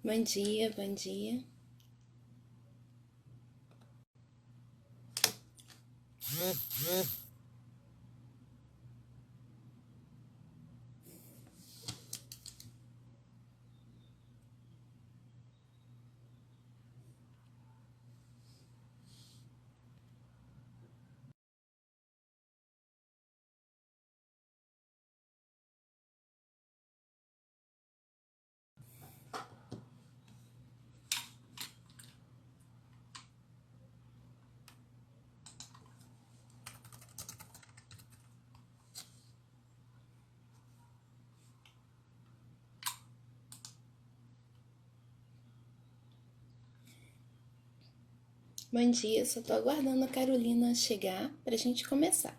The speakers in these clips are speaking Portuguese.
Bom dia, bom dia. Bom dia, só tô aguardando a Carolina chegar pra gente começar.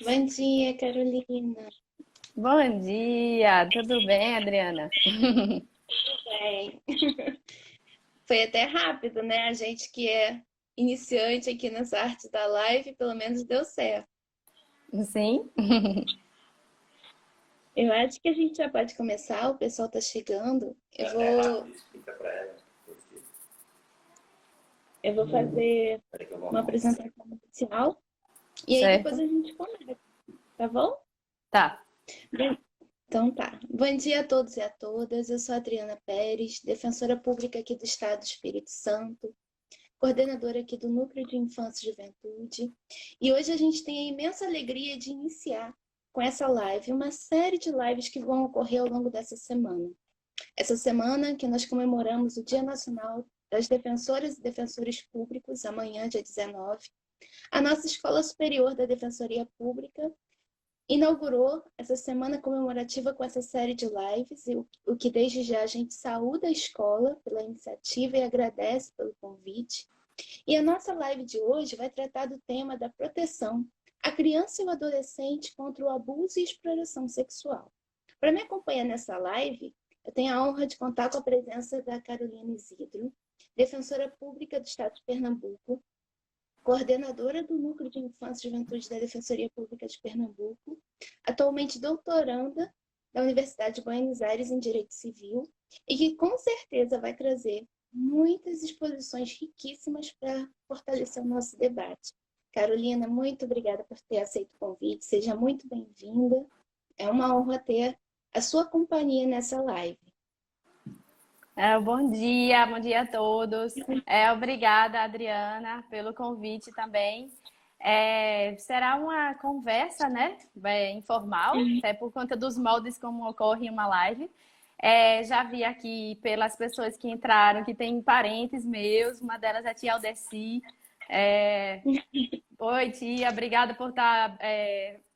Bom dia, Carolina. Bom dia, tudo bem, Adriana? Bem, foi até rápido, né? A gente que é iniciante aqui nessa arte da live, pelo menos deu certo. Sim? Eu acho que a gente já pode começar, o pessoal tá chegando. Eu vou fazer uma apresentação inicial e aí depois Certo? a gente começa, tá bom? Tá. Então tá. Bom dia a todos e a todas. Eu sou a Adriana Pérez, defensora pública aqui do Estado do Espírito Santo, coordenadora aqui do Núcleo de Infância e Juventude. E hoje a gente tem a imensa alegria de iniciar com essa live, uma série de lives que vão ocorrer ao longo dessa semana. Essa semana que nós comemoramos o Dia Nacional das Defensoras e Defensores Públicos, amanhã, dia 19, a nossa Escola Superior da Defensoria Pública inaugurou essa semana comemorativa com essa série de lives, e o que desde já a gente saúda a escola pela iniciativa e agradece pelo convite. E a nossa live de hoje vai tratar do tema da proteção à criança e ao adolescente contra o abuso e exploração sexual. Para me acompanhar nessa live, eu tenho a honra de contar com a presença da Carolina Isidro, defensora pública do Estado de Pernambuco, coordenadora do Núcleo de Infância e Juventude da Defensoria Pública de Pernambuco, atualmente doutoranda da Universidade de Buenos Aires em Direito Civil, e que com certeza vai trazer muitas exposições riquíssimas para fortalecer o nosso debate. Carolina, muito obrigada por ter aceito o convite, seja muito bem-vinda. É uma honra ter a sua companhia nessa live. Bom dia a todos. Obrigada, Adriana, pelo convite também. Será uma conversa, né? Informal, até por conta dos moldes como ocorre em uma live. Já vi aqui pelas pessoas que entraram que tem parentes meus, uma delas é a tia Aldeci. É, Oi, tia, obrigada por estar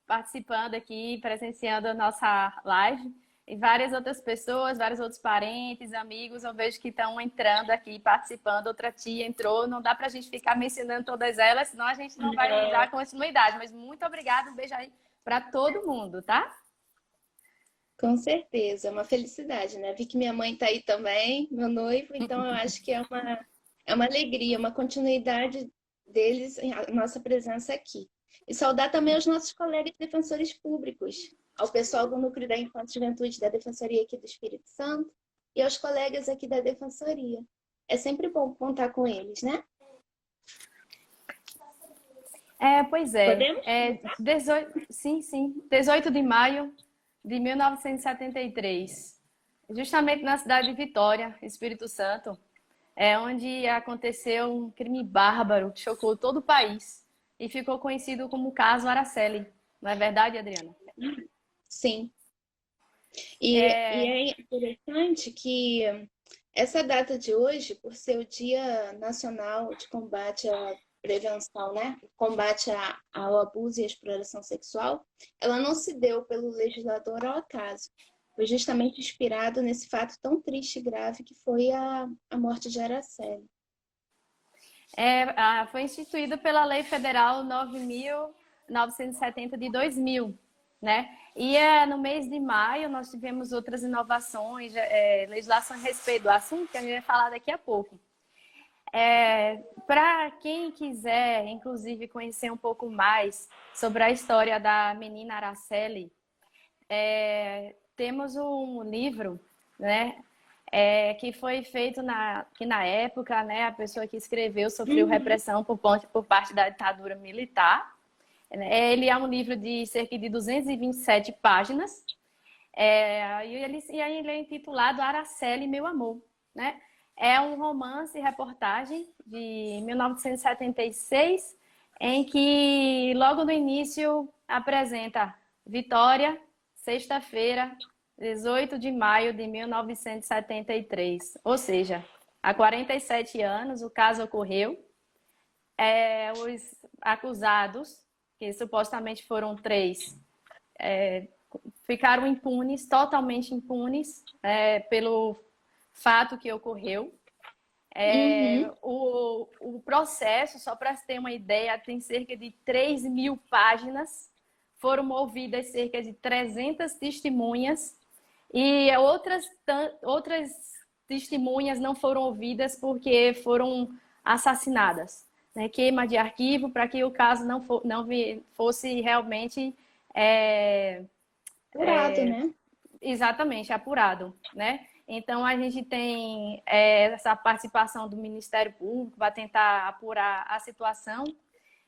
participando aqui, presenciando a nossa live. E várias outras pessoas, vários outros parentes, amigos, eu vejo que estão entrando aqui, participando. Outra tia entrou, não dá para a gente ficar mencionando todas elas, senão a gente não vai dar continuidade. Mas muito obrigada, um beijo aí para todo mundo, tá? Com certeza, é uma felicidade, né? Vi que minha mãe está aí também, meu noivo, então eu acho que é uma alegria, uma continuidade deles, a nossa presença aqui. E saudar também os nossos colegas defensores públicos, ao pessoal do Núcleo da Infância e Juventude da Defensoria aqui do Espírito Santo e aos colegas aqui da Defensoria. É sempre bom contar com eles, né? Pois é. Podemos? 18, sim, sim. 18 de maio de 1973. Justamente na cidade de Vitória, Espírito Santo, onde aconteceu um crime bárbaro que chocou todo o país e ficou conhecido como o caso Araceli. Não é verdade, Adriana? Sim. E é interessante que essa data de hoje, por ser o Dia Nacional de Combate à Prevenção, né? Combate ao abuso e à exploração sexual, ela não se deu pelo legislador ao acaso. Foi justamente inspirado nesse fato tão triste e grave que foi a morte de Araceli. Foi instituído pela Lei Federal 9.970 de 2000, né? E no mês de maio nós tivemos outras inovações, legislação a respeito do assunto, que a gente vai falar daqui a pouco. Para quem quiser, inclusive, conhecer um pouco mais sobre a história da menina Araceli, temos um livro, né? Que foi feito que na época, né, a pessoa que escreveu sofreu repressão por parte da ditadura militar. Ele é um livro de cerca de 227 páginas, e ele é intitulado Araceli, Meu Amor, né? É um romance e reportagem de 1976, em que logo no início apresenta Vitória, sexta-feira, 18 de maio de 1973, ou seja, há 47 anos o caso ocorreu. Os acusados, que supostamente foram 3, ficaram impunes, totalmente impunes, pelo fato que ocorreu. O processo, só para ter uma ideia, tem cerca de 3.000 páginas, foram ouvidas cerca de 300 testemunhas, e outras testemunhas não foram ouvidas porque foram assassinadas, né? Queima de arquivo para que o caso não fosse realmente Apurado, né? Exatamente, apurado, né? Então a gente tem essa participação do Ministério Público para tentar apurar a situação,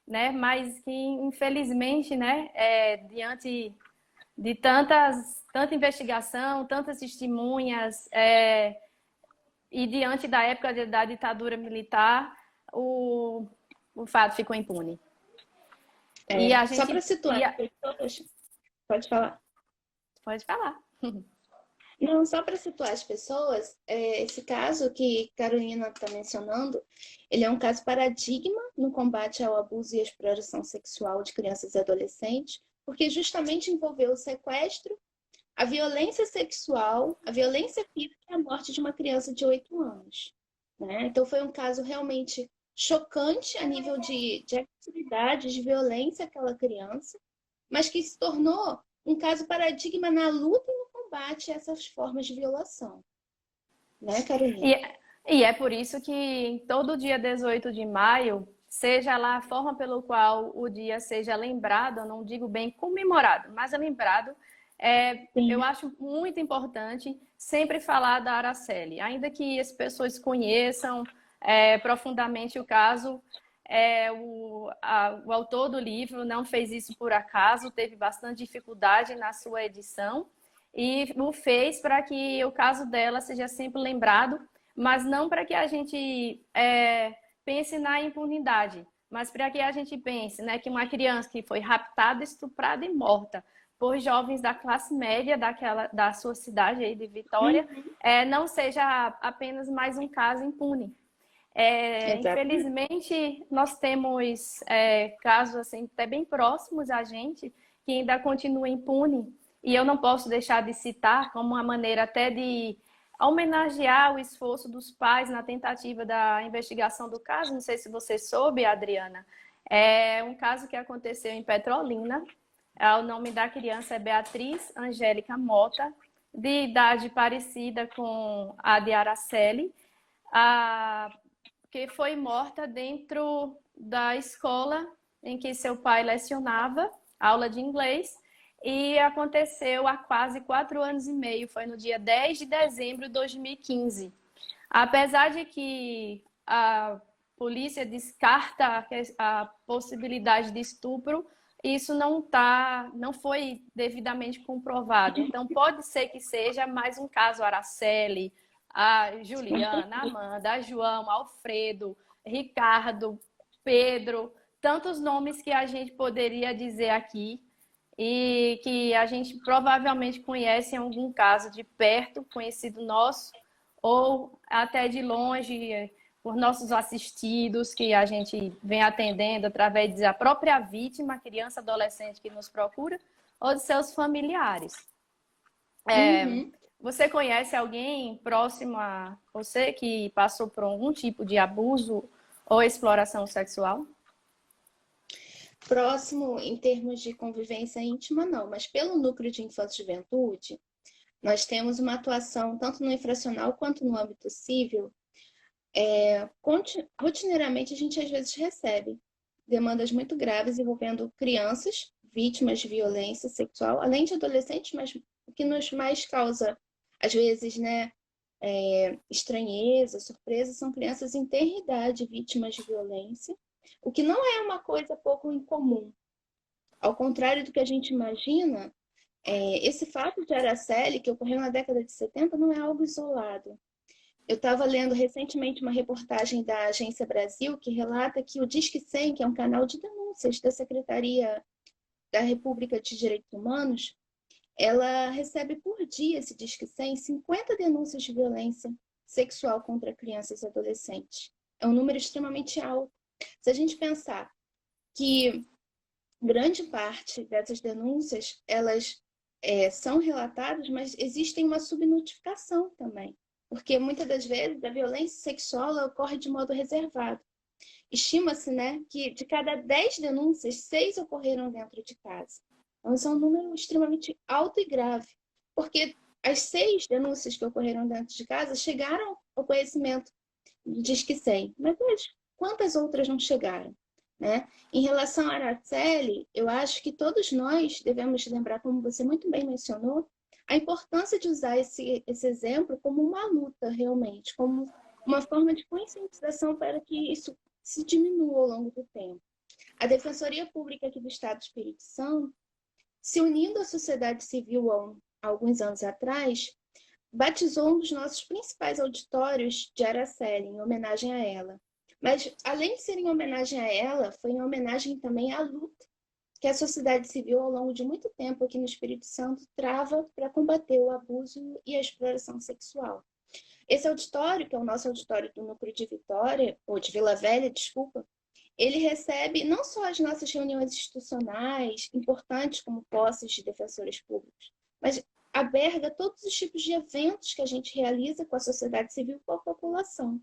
né? Mas que infelizmente, né, diante de tanta investigação, tantas testemunhas, e diante da época da ditadura militar, o fato ficou impune. Só para situar, pode falar. Pode falar. Não, só para situar as pessoas, esse caso que Carolina está mencionando, ele é um caso paradigma no combate ao abuso e à exploração sexual de crianças e adolescentes, porque justamente envolveu o sequestro, a violência sexual, a violência física e a morte de uma criança de 8 anos. Né? Então foi um caso realmente chocante a nível de agressividade, de violência àquela criança, mas que se tornou um caso paradigma na luta e no combate a essas formas de violação. Né, Carolina? E é por isso que todo dia 18 de maio, seja lá a forma pelo qual o dia seja lembrado, eu não digo bem comemorado, mas é lembrado, eu acho muito importante sempre falar da Araceli. Ainda que as pessoas conheçam profundamente o caso, o autor do livro não fez isso por acaso, teve bastante dificuldade na sua edição e o fez para que o caso dela seja sempre lembrado, mas não para que a gente pense na impunidade, mas para que a gente pense, né, que uma criança que foi raptada, estuprada e morta por jovens da classe média da sua cidade aí de Vitória, não seja apenas mais um caso impune. Infelizmente, nós temos casos assim, até bem próximos a gente que ainda continua impune, e eu não posso deixar de citar como uma maneira até de homenagear o esforço dos pais na tentativa da investigação do caso. Não sei se você soube, Adriana, é um caso que aconteceu em Petrolina. O nome da criança é Beatriz Angélica Mota, de idade parecida com a de Araceli, que foi morta dentro da escola em que seu pai lecionava, aula de inglês, e aconteceu há quase 4 anos e meio, foi no dia 10 de dezembro de 2015. Apesar de que a polícia descarta a possibilidade de estupro, isso não foi devidamente comprovado. Então, pode ser que seja mais um caso Araceli, a Juliana, a Amanda, a João, Alfredo, Ricardo, Pedro, tantos nomes que a gente poderia dizer aqui. e que a gente provavelmente conhece em algum caso de perto, conhecido nosso, ou até de longe, por nossos assistidos, que a gente vem atendendo através da própria vítima, criança, adolescente que nos procura, ou de seus familiares. Uhum. Você conhece alguém próximo a você que passou por algum tipo de abuso ou exploração sexual? Próximo em termos de convivência íntima, não, mas pelo núcleo de infância e juventude, nós temos uma atuação tanto no infracional quanto no âmbito civil. Rotineiramente, a gente às vezes recebe demandas muito graves envolvendo crianças vítimas de violência sexual, além de adolescentes, mas o que nos mais causa, às vezes, né, estranheza, surpresa, são crianças em tenra idade vítimas de violência, o que não é uma coisa pouco incomum. Ao contrário do que a gente imagina, esse fato de Araceli, que ocorreu na década de 70, não é algo isolado. Eu estava lendo recentemente uma reportagem da Agência Brasil que relata que o Disque 100, que é um canal de denúncias da Secretaria da República de Direitos Humanos, ela recebe por dia, esse Disque 100, 50 denúncias de violência sexual contra crianças e adolescentes. É um número extremamente alto. Se a gente pensar que grande parte dessas denúncias, elas são relatadas, mas existem uma subnotificação também. Porque muitas das vezes a violência sexual ocorre de modo reservado. Estima-se, né, que de cada 10 denúncias, 6 ocorreram dentro de casa. Então, isso é um número extremamente alto e grave, porque as 6 denúncias que ocorreram dentro de casa chegaram ao conhecimento do Disque 100, mas quantas outras não chegaram? Né? Em relação a Araceli, eu acho que todos nós devemos lembrar, como você muito bem mencionou, a importância de usar esse exemplo como uma luta, realmente, como uma forma de conscientização para que isso se diminua ao longo do tempo. A Defensoria Pública aqui do Estado do Espírito Santo, se unindo à sociedade civil há alguns anos atrás, batizou um dos nossos principais auditórios de Araceli, em homenagem a ela. Mas, além de ser em homenagem a ela, foi em homenagem também à luta que a sociedade civil, ao longo de muito tempo aqui no Espírito Santo, trava para combater o abuso e a exploração sexual. Esse auditório, que é o nosso auditório do Núcleo de Vitória, ou de Vila Velha, desculpa, ele recebe não só as nossas reuniões institucionais, importantes como posses de defensores públicos, mas alberga todos os tipos de eventos que a gente realiza com a sociedade civil e com a população.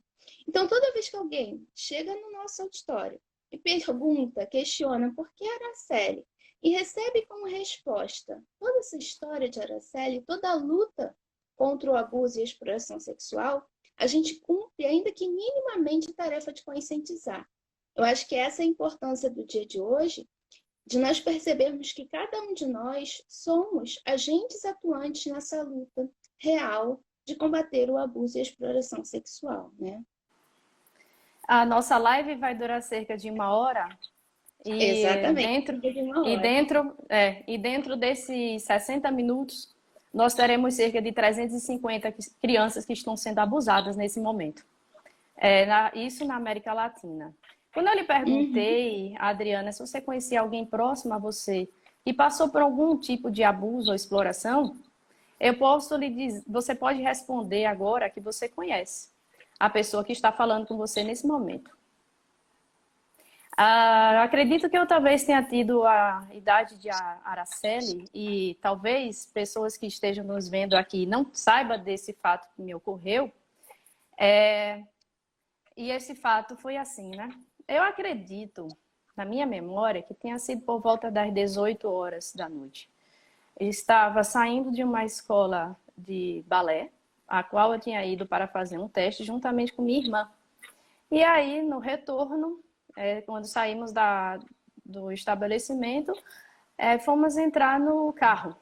Então, toda vez que alguém chega no nosso auditório e pergunta, questiona por que Araceli, e recebe como resposta toda essa história de Araceli, toda a luta contra o abuso e a exploração sexual, a gente cumpre, ainda que minimamente, a tarefa de conscientizar. Eu acho que essa é a importância do dia de hoje, de nós percebermos que cada um de nós somos agentes atuantes nessa luta real de combater o abuso e a exploração sexual, né? A nossa live vai durar cerca de 1 hora e Exatamente. dentro desses 60 minutos nós teremos cerca de 350 crianças que estão sendo abusadas nesse momento. Isso na América Latina. Quando eu lhe perguntei, Adriana, se você conhecia alguém próximo a você que passou por algum tipo de abuso ou exploração, eu posso lhe dizer, você pode responder agora que você conhece a pessoa que está falando com você nesse momento. Acredito que eu talvez tenha tido a idade de Araceli e talvez pessoas que estejam nos vendo aqui não saibam desse fato que me ocorreu. E esse fato foi assim, né? Eu acredito, na minha memória, que tenha sido por volta das 18 horas da noite. Eu estava saindo de uma escola de balé, a qual eu tinha ido para fazer um teste juntamente com minha irmã. E aí, no retorno, quando saímos do estabelecimento, fomos entrar no carro.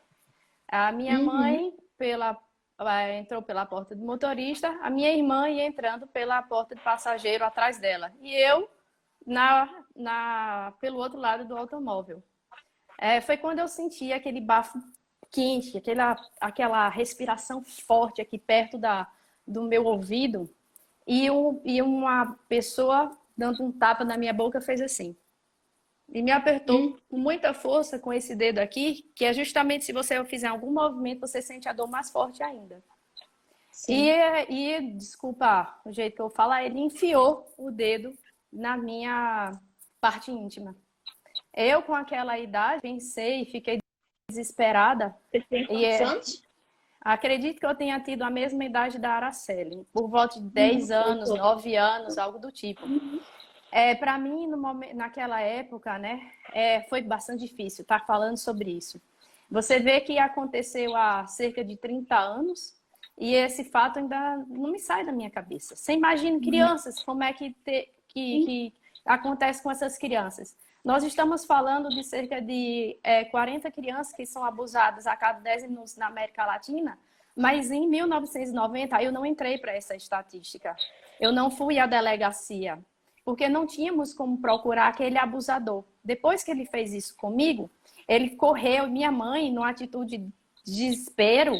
A minha mãe entrou pela porta do motorista, a minha irmã ia entrando pela porta de passageiro atrás dela. E eu pelo outro lado do automóvel. Foi quando eu senti aquele bafo quente, aquela respiração forte aqui perto do meu ouvido, e uma pessoa dando um tapa na minha boca fez assim. e me apertou com muita força com esse dedo aqui, que é justamente se você fizer algum movimento, você sente a dor mais forte ainda. Sim. Desculpa o jeito que eu falo, ele enfiou o dedo na minha parte íntima. Eu, com aquela idade, pensei, fiquei desesperada. Você tem E quantos anos? acredito que eu tenha tido a mesma idade da Araceli, por volta de 10 anos, 9 anos, algo do tipo. Para mim, naquela época, né, foi bastante difícil estar falando sobre isso. Você vê que aconteceu há cerca de 30 anos e esse fato ainda não me sai da minha cabeça. Você imagina crianças, como é que acontece com essas crianças? Nós estamos falando de cerca de 40 crianças que são abusadas a cada 10 minutos na América Latina, mas em 1990 eu não entrei para essa estatística. Eu não fui à delegacia, porque não tínhamos como procurar aquele abusador. Depois que ele fez isso comigo, ele correu, minha mãe, numa atitude de desespero,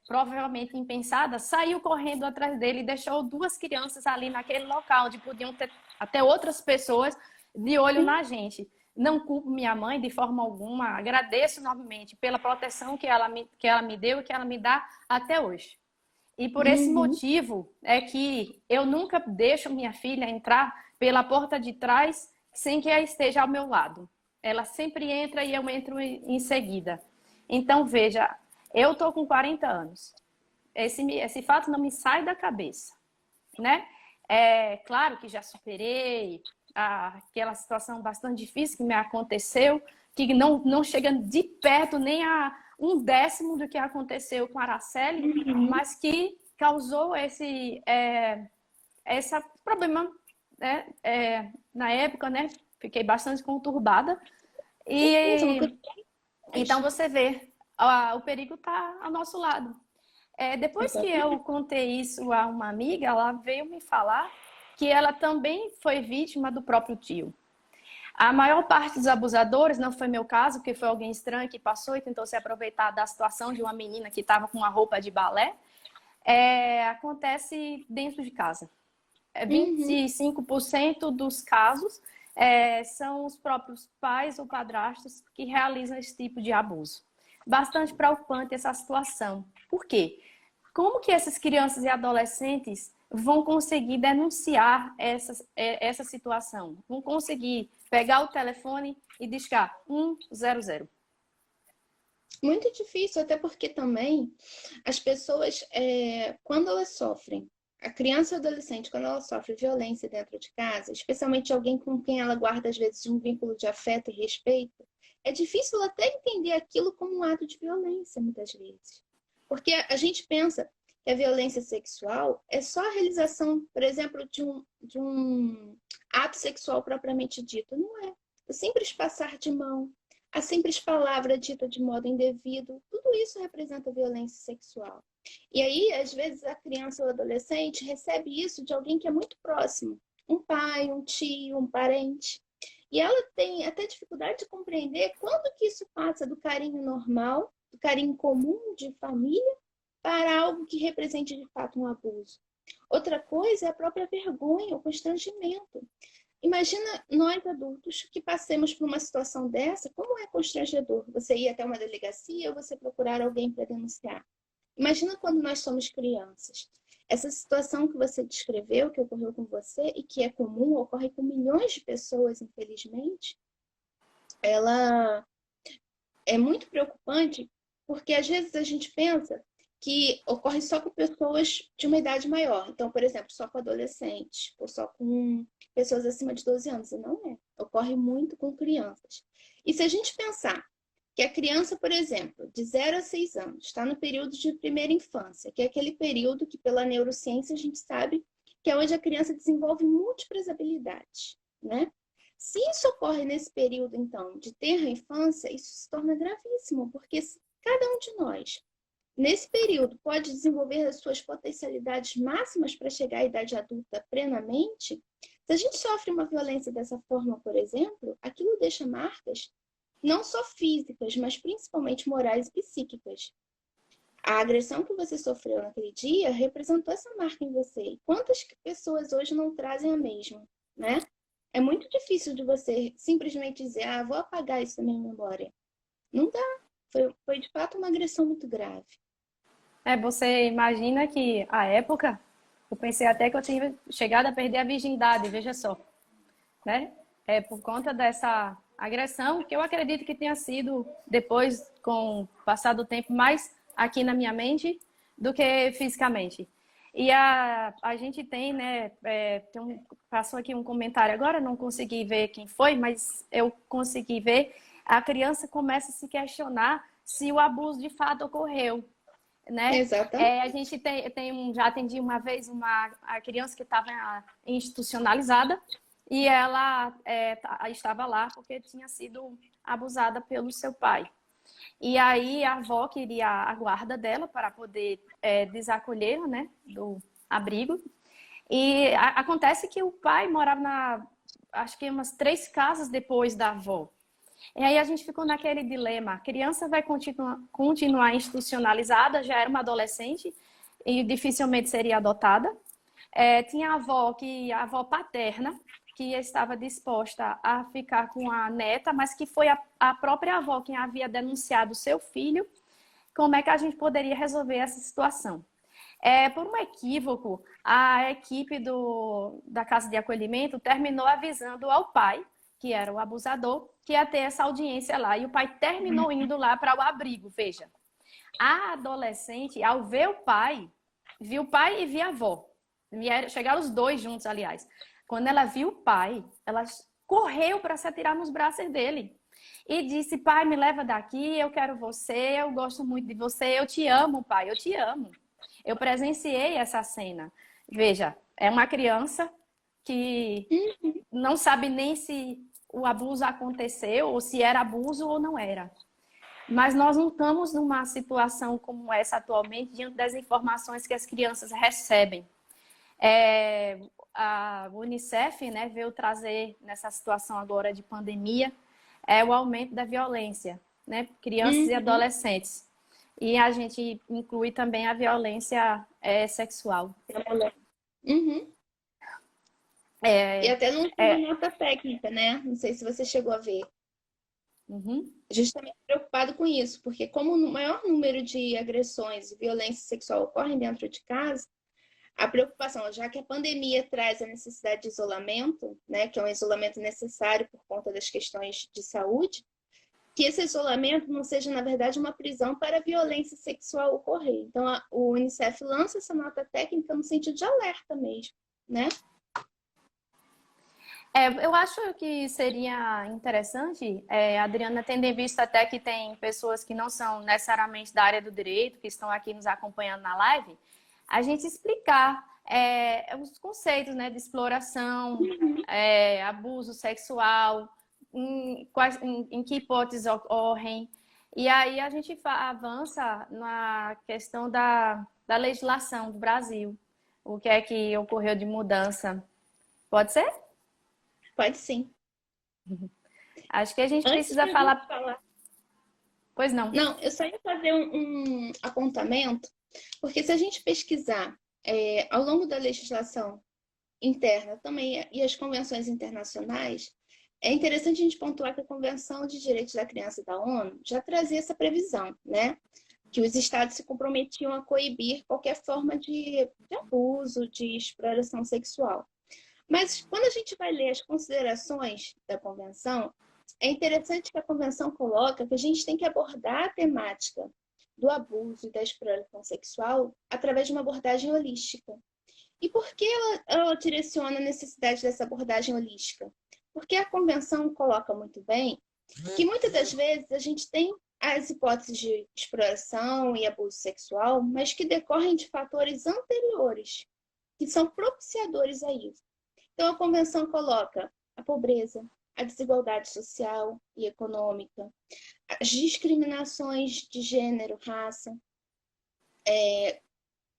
provavelmente impensada, saiu correndo atrás dele e deixou 2 crianças ali naquele local, onde podiam ter até outras pessoas de olho na gente. Não culpo minha mãe de forma alguma, agradeço novamente pela proteção que ela me deu e que ela me dá até hoje. E por esse motivo é que eu nunca deixo minha filha entrar pela porta de trás sem que ela esteja ao meu lado. Ela sempre entra e eu entro em seguida. Então, veja, eu estou com 40 anos. Esse fato não me sai da cabeça, né? É claro que já superei aquela situação bastante difícil que me aconteceu, que não chega de perto nem a 1/10 do que aconteceu com a Araceli, mas que causou esse problema, né? Na época, né? Fiquei bastante conturbada. Então você vê, o perigo está ao nosso lado. Depois que eu contei isso a uma amiga, ela veio me falar que ela também foi vítima do próprio tio. A maior parte dos abusadores, não foi meu caso, porque foi alguém estranho que passou e tentou se aproveitar da situação de uma menina que estava com uma roupa de balé, acontece dentro de casa. 25% dos casos são os próprios pais ou padrastos que realizam esse tipo de abuso. Bastante preocupante essa situação. Por quê? Como que essas crianças e adolescentes vão conseguir denunciar essa situação? Vão conseguir pegar o telefone e discar 100? Muito difícil, até porque também as pessoas, quando elas sofrem, a criança ou adolescente, quando ela sofre violência dentro de casa, especialmente alguém com quem ela guarda, às vezes, um vínculo de afeto e respeito, é difícil até entender aquilo como um ato de violência, muitas vezes. Porque a gente pensa que a violência sexual é só a realização, por exemplo, de um ato sexual propriamente dito. Não é. O simples passar de mão, a simples palavra dita de modo indevido, tudo isso representa violência sexual. E aí, às vezes, a criança ou adolescente recebe isso de alguém que é muito próximo, um pai, um tio, um parente. E ela tem até dificuldade de compreender quando que isso passa do carinho normal, do carinho comum de família, para algo que represente de fato um abuso. Outra coisa é a própria vergonha, o constrangimento. Imagina nós adultos que passemos por uma situação dessa, como é constrangedor você ir até uma delegacia ou você procurar alguém para denunciar. Imagina quando nós somos crianças. Essa situação que você descreveu, que ocorreu com você e que é comum, ocorre com milhões de pessoas, infelizmente, ela é muito preocupante porque às vezes a gente pensa que ocorre só com pessoas de uma idade maior. Então, por exemplo, só com adolescentes ou só com pessoas acima de 12 anos. E não é. Ocorre muito com crianças. E se a gente pensar que a criança, por exemplo, de 0 a 6 anos, está no período de primeira infância, que é aquele período que pela neurociência a gente sabe que é onde a criança desenvolve múltiplas habilidades, né? Se isso ocorre nesse período, então, de tenra infância, isso se torna gravíssimo, porque se cada um de nós, nesse período, pode desenvolver as suas potencialidades máximas para chegar à idade adulta plenamente, se a gente sofre uma violência dessa forma, por exemplo, aquilo deixa marcas não só físicas, mas principalmente morais e psíquicas. A agressão que você sofreu naquele dia representou essa marca em você. E quantas pessoas hoje não trazem a mesma, né? é muito difícil de você simplesmente dizer, ah, vou apagar isso da minha memória. Não dá. Foi de fato uma agressão muito grave. Você imagina que a época, eu pensei até que eu tinha chegado a perder a virgindade, veja só, né? É por conta dessa agressão que eu acredito que tenha sido depois, com o passar do tempo, mais aqui na minha mente do que fisicamente. E a gente tem, né, passou aqui um comentário agora, não consegui ver quem foi, mas eu consegui ver, a criança começa a se questionar se o abuso de fato ocorreu, né? Exatamente. A gente já atendi uma vez a criança que estava institucionalizada e ela estava lá porque tinha sido abusada pelo seu pai. E aí a avó queria a guarda dela para poder desacolher, né, do abrigo. E acontece que o pai morava acho que umas 3 casas depois da avó. E aí a gente ficou naquele dilema. A criança vai continuar institucionalizada, já era uma adolescente e dificilmente seria adotada. Tinha a avó paterna, que estava disposta a ficar com a neta, mas que foi a própria avó quem havia denunciado o seu filho. Como é que a gente poderia resolver essa situação? Por um equívoco, a equipe da Casa de Acolhimento terminou avisando ao pai, que era o abusador, que ia ter essa audiência lá. E o pai terminou indo lá para o abrigo, veja. A adolescente, ao ver o pai, viu o pai e viu a avó. Chegaram os dois juntos, aliás. Quando ela viu o pai, ela correu para se atirar nos braços dele. E disse, pai, me leva daqui, eu quero você, eu gosto muito de você, eu te amo, pai, eu te amo. Eu presenciei essa cena. Veja, é uma criança que não sabe nem se o abuso aconteceu, ou se era abuso ou não era. Mas nós não estamos numa situação como essa atualmente, diante das informações que as crianças recebem. A Unicef, né, veio trazer nessa situação agora de pandemia o aumento da violência, né, crianças e adolescentes. E a gente inclui também a violência sexual. Uhum. E até não tem nota técnica, né? Não sei se você chegou a ver. Uhum. Justamente preocupado com isso, porque como o maior número de agressões e violência sexual ocorrem dentro de casa, a preocupação, já que a pandemia traz a necessidade de isolamento, né, que é um isolamento necessário por conta das questões de saúde, que esse isolamento não seja, na verdade, uma prisão para a violência sexual ocorrer. Então, o Unicef lança essa nota técnica no sentido de alerta mesmo, né? Eu acho que seria interessante, Adriana, tendo em vista até que tem pessoas que não são necessariamente da área do direito, que estão aqui nos acompanhando na live, a gente explicar os conceitos, né, de exploração, abuso sexual, em que hipóteses ocorrem. E aí a gente avança na questão da legislação do Brasil. O que é que ocorreu de mudança? Pode ser? Pode sim. Acho que a gente Antes precisa de falar. falar. Pois não. Não, eu só ia fazer um apontamento, porque se a gente pesquisar ao longo da legislação interna também e as convenções internacionais, é interessante a gente pontuar que a Convenção de Direitos da Criança da ONU já trazia essa previsão, né? Que os estados se comprometiam a coibir qualquer forma de abuso, de exploração sexual. Mas quando a gente vai ler as considerações da Convenção, é interessante que a Convenção coloca que a gente tem que abordar a temática do abuso e da exploração sexual através de uma abordagem holística. E por que ela direciona a necessidade dessa abordagem holística? Porque a Convenção coloca muito bem que muitas das vezes a gente tem as hipóteses de exploração e abuso sexual, mas que decorrem de fatores anteriores, que são propiciadores a isso. Então, a Convenção coloca a pobreza, a desigualdade social e econômica, as discriminações de gênero, raça,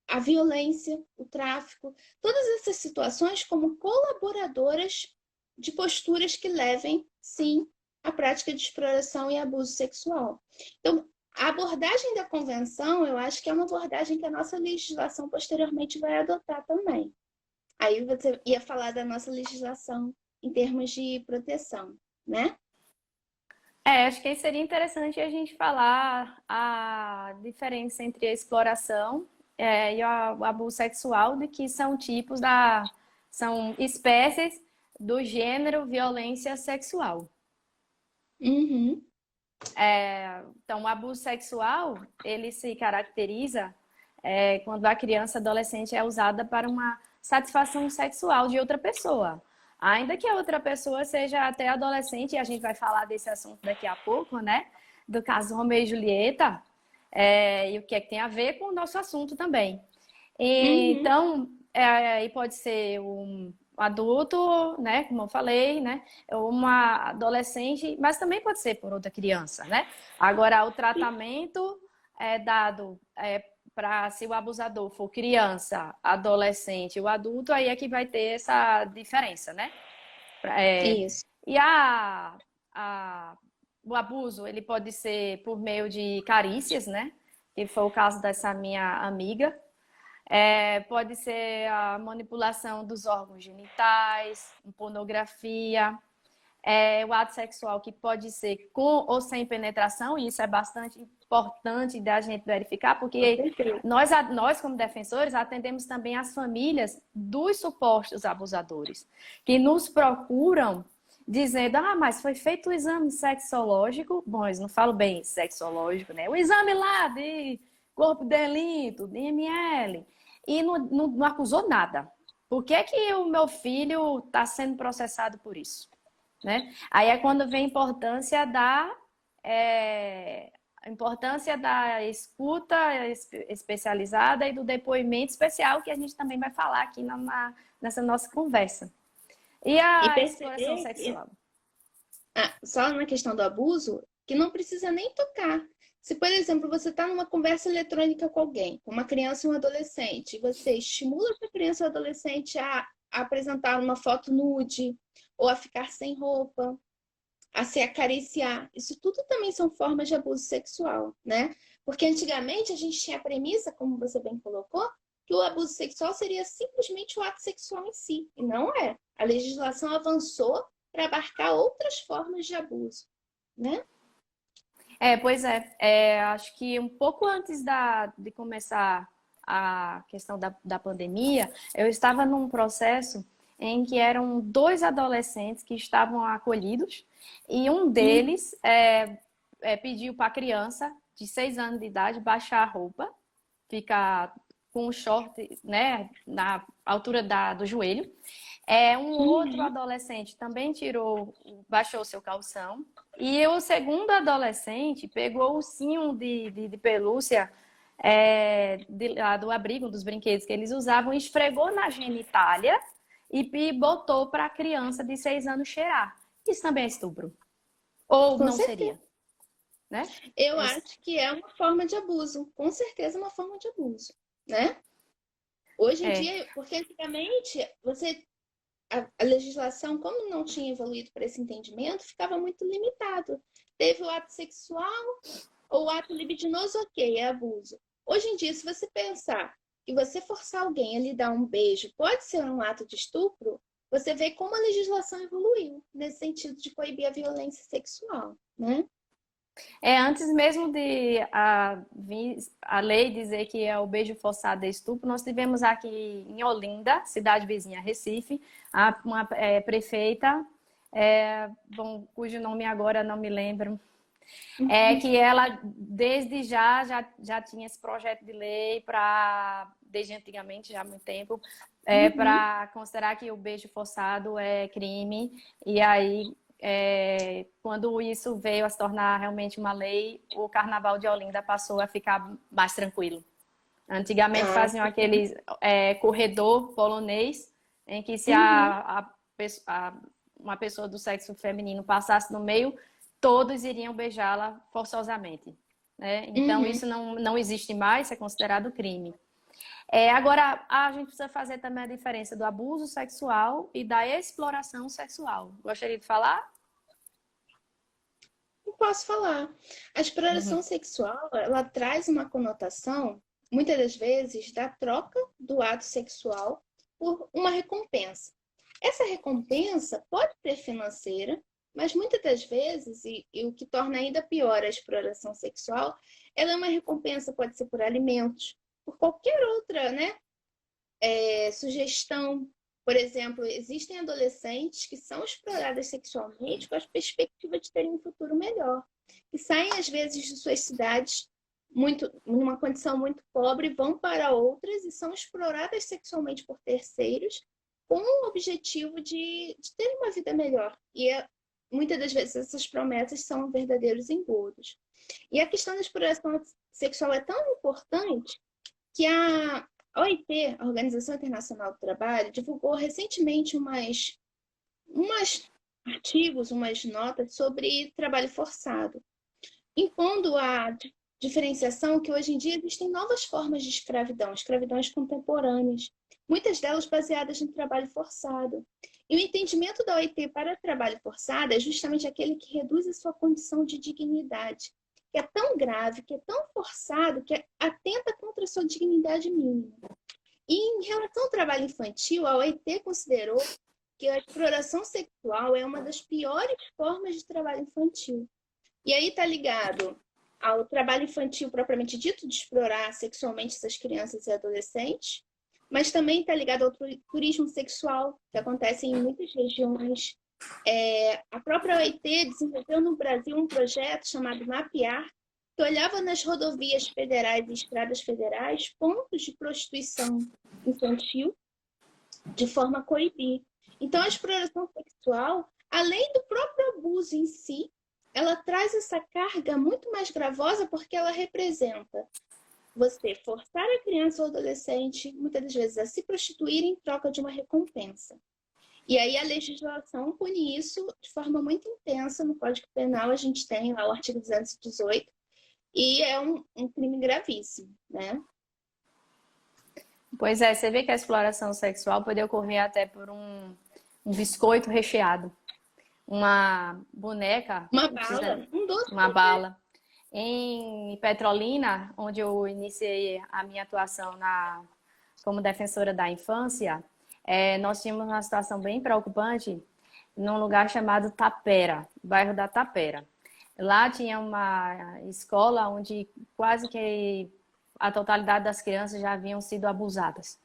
a violência, o tráfico, todas essas situações como colaboradoras de posturas que levem, sim, à prática de exploração e abuso sexual. Então, a abordagem da Convenção, eu acho que é uma abordagem que a nossa legislação posteriormente vai adotar também. Aí você ia falar da nossa legislação em termos de proteção, né? Acho que seria interessante a gente falar a diferença entre a exploração e o abuso sexual, de que são são espécies do gênero violência sexual. Uhum. Então, o abuso sexual, ele se caracteriza quando a criança adolescente é usada para uma satisfação sexual de outra pessoa. Ainda que a outra pessoa seja até adolescente, e a gente vai falar desse assunto daqui a pouco, né? Do caso Romeu e Julieta, e o que é que tem a ver com o nosso assunto também. Então, e pode ser um adulto, né? Como eu falei, né? Uma adolescente, mas também pode ser por outra criança, né? Agora, o tratamento é dado para se o abusador for criança, adolescente ou adulto, aí é que vai ter essa diferença, né? Isso. E o abuso, ele pode ser por meio de carícias, né? Que foi o caso dessa minha amiga. Pode ser a manipulação dos órgãos genitais, pornografia, o ato sexual que pode ser com ou sem penetração, e isso é bastante importante da gente verificar, porque nós como defensores, atendemos também as famílias dos supostos abusadores, que nos procuram dizendo, mas foi feito o exame sexológico, bom, eles não falam bem sexológico, né? O exame lá de corpo delito, de ML, e não acusou nada. Por que que o meu filho está sendo processado por isso? Né? Aí é quando vem a importância da escuta especializada e do depoimento especial, que a gente também vai falar aqui nessa nossa conversa. E a exploração sexual? Só na questão do abuso, que não precisa nem tocar. Se, por exemplo, você está numa conversa eletrônica com alguém, com uma criança e um adolescente, você estimula essa criança ou adolescente a apresentar uma foto nude, ou a ficar sem roupa, a se acariciar. Isso tudo também são formas de abuso sexual, né? Porque antigamente a gente tinha a premissa, como você bem colocou, que o abuso sexual seria simplesmente o ato sexual em si. E não é. A legislação avançou para abarcar outras formas de abuso, né? Pois acho que um pouco antes de começar a questão da pandemia, eu estava num processo em que eram 2 adolescentes que estavam acolhidos e um deles pediu para a criança de 6 anos de idade baixar a roupa, ficar com o short, né, na altura do joelho. Um outro adolescente também baixou seu calção. E o segundo adolescente pegou o ursinho de pelúcia do abrigo, dos brinquedos que eles usavam, esfregou na genitália e botou para a criança de 6 anos cheirar. Isso também é estupro? Ou não seria? Né? Eu acho que é uma forma de abuso. Com certeza é uma forma de abuso, né? Hoje em dia, porque antigamente a legislação, como não tinha evoluído para esse entendimento, ficava muito limitado. Teve o ato sexual ou o ato libidinoso, ok, é abuso. Hoje em dia, se você pensar que você forçar alguém a lhe dar um beijo pode ser um ato de estupro, você vê como a legislação evoluiu nesse sentido de coibir a violência sexual, né? Antes mesmo de a lei dizer que o beijo forçado é estupro, nós tivemos aqui em Olinda, cidade vizinha Recife, uma prefeita, cujo nome agora não me lembro, que ela desde já tinha esse projeto de lei desde antigamente, já há muito tempo, para considerar que o beijo forçado é crime, e aí quando isso veio a se tornar realmente uma lei, o Carnaval de Olinda passou a ficar mais tranquilo. Antigamente faziam aquele corredor polonês, em que se uma pessoa do sexo feminino passasse no meio, todos iriam beijá-la forçosamente. Né? Então, isso não existe mais, é considerado crime. Agora, a gente precisa fazer também a diferença do abuso sexual e da exploração sexual. Gostaria de falar? Não posso falar. A exploração sexual, ela traz uma conotação, muitas das vezes, da troca do ato sexual por uma recompensa. essa recompensa pode ser financeira, mas muitas das vezes, e o que torna ainda pior a exploração sexual, ela é uma recompensa, pode ser por alimentos, por qualquer outra, né, sugestão. Por exemplo, existem adolescentes que são exploradas sexualmente com a perspectiva de terem um futuro melhor, que saem às vezes de suas cidades numa condição muito pobre, vão para outras e são exploradas sexualmente por terceiros com o objetivo de terem uma vida melhor. E muitas das vezes essas promessas são verdadeiros engodos. E a questão da exploração sexual é tão importante que a OIT, a Organização Internacional do Trabalho, divulgou recentemente umas artigos, umas notas sobre trabalho forçado, impondo a diferenciação que hoje em dia existem novas formas de escravidão, escravidões contemporâneas, muitas delas baseadas no trabalho forçado. E o entendimento da OIT para trabalho forçado é justamente aquele que reduz a sua condição de dignidade, que é tão grave, que é tão forçado, que atenta contra a sua dignidade mínima. E em relação ao trabalho infantil, a OIT considerou que a exploração sexual é uma das piores formas de trabalho infantil. E aí está ligado ao trabalho infantil propriamente dito, de explorar sexualmente essas crianças e adolescentes, mas também está ligado ao turismo sexual, que acontece em muitas regiões. A própria OIT desenvolveu no Brasil um projeto chamado Mapear, que olhava nas rodovias federais e estradas federais pontos de prostituição infantil de forma a coibir. Então, a exploração sexual, além do próprio abuso em si, ela traz essa carga muito mais gravosa porque ela representa você forçar a criança ou adolescente, muitas das vezes, a se prostituir em troca de uma recompensa. E aí a legislação pune isso de forma muito intensa. No Código Penal a gente tem lá o artigo 218, e é um crime gravíssimo, né? Pois é, você vê que a exploração sexual pode ocorrer até por um biscoito recheado, uma boneca, uma bala, um doce, uma bala. Em Petrolina, onde eu iniciei a minha atuação como defensora da infância, nós tínhamos uma situação bem preocupante num lugar chamado Tapera, bairro da Tapera. Lá tinha uma escola onde quase que a totalidade das crianças já haviam sido abusadas.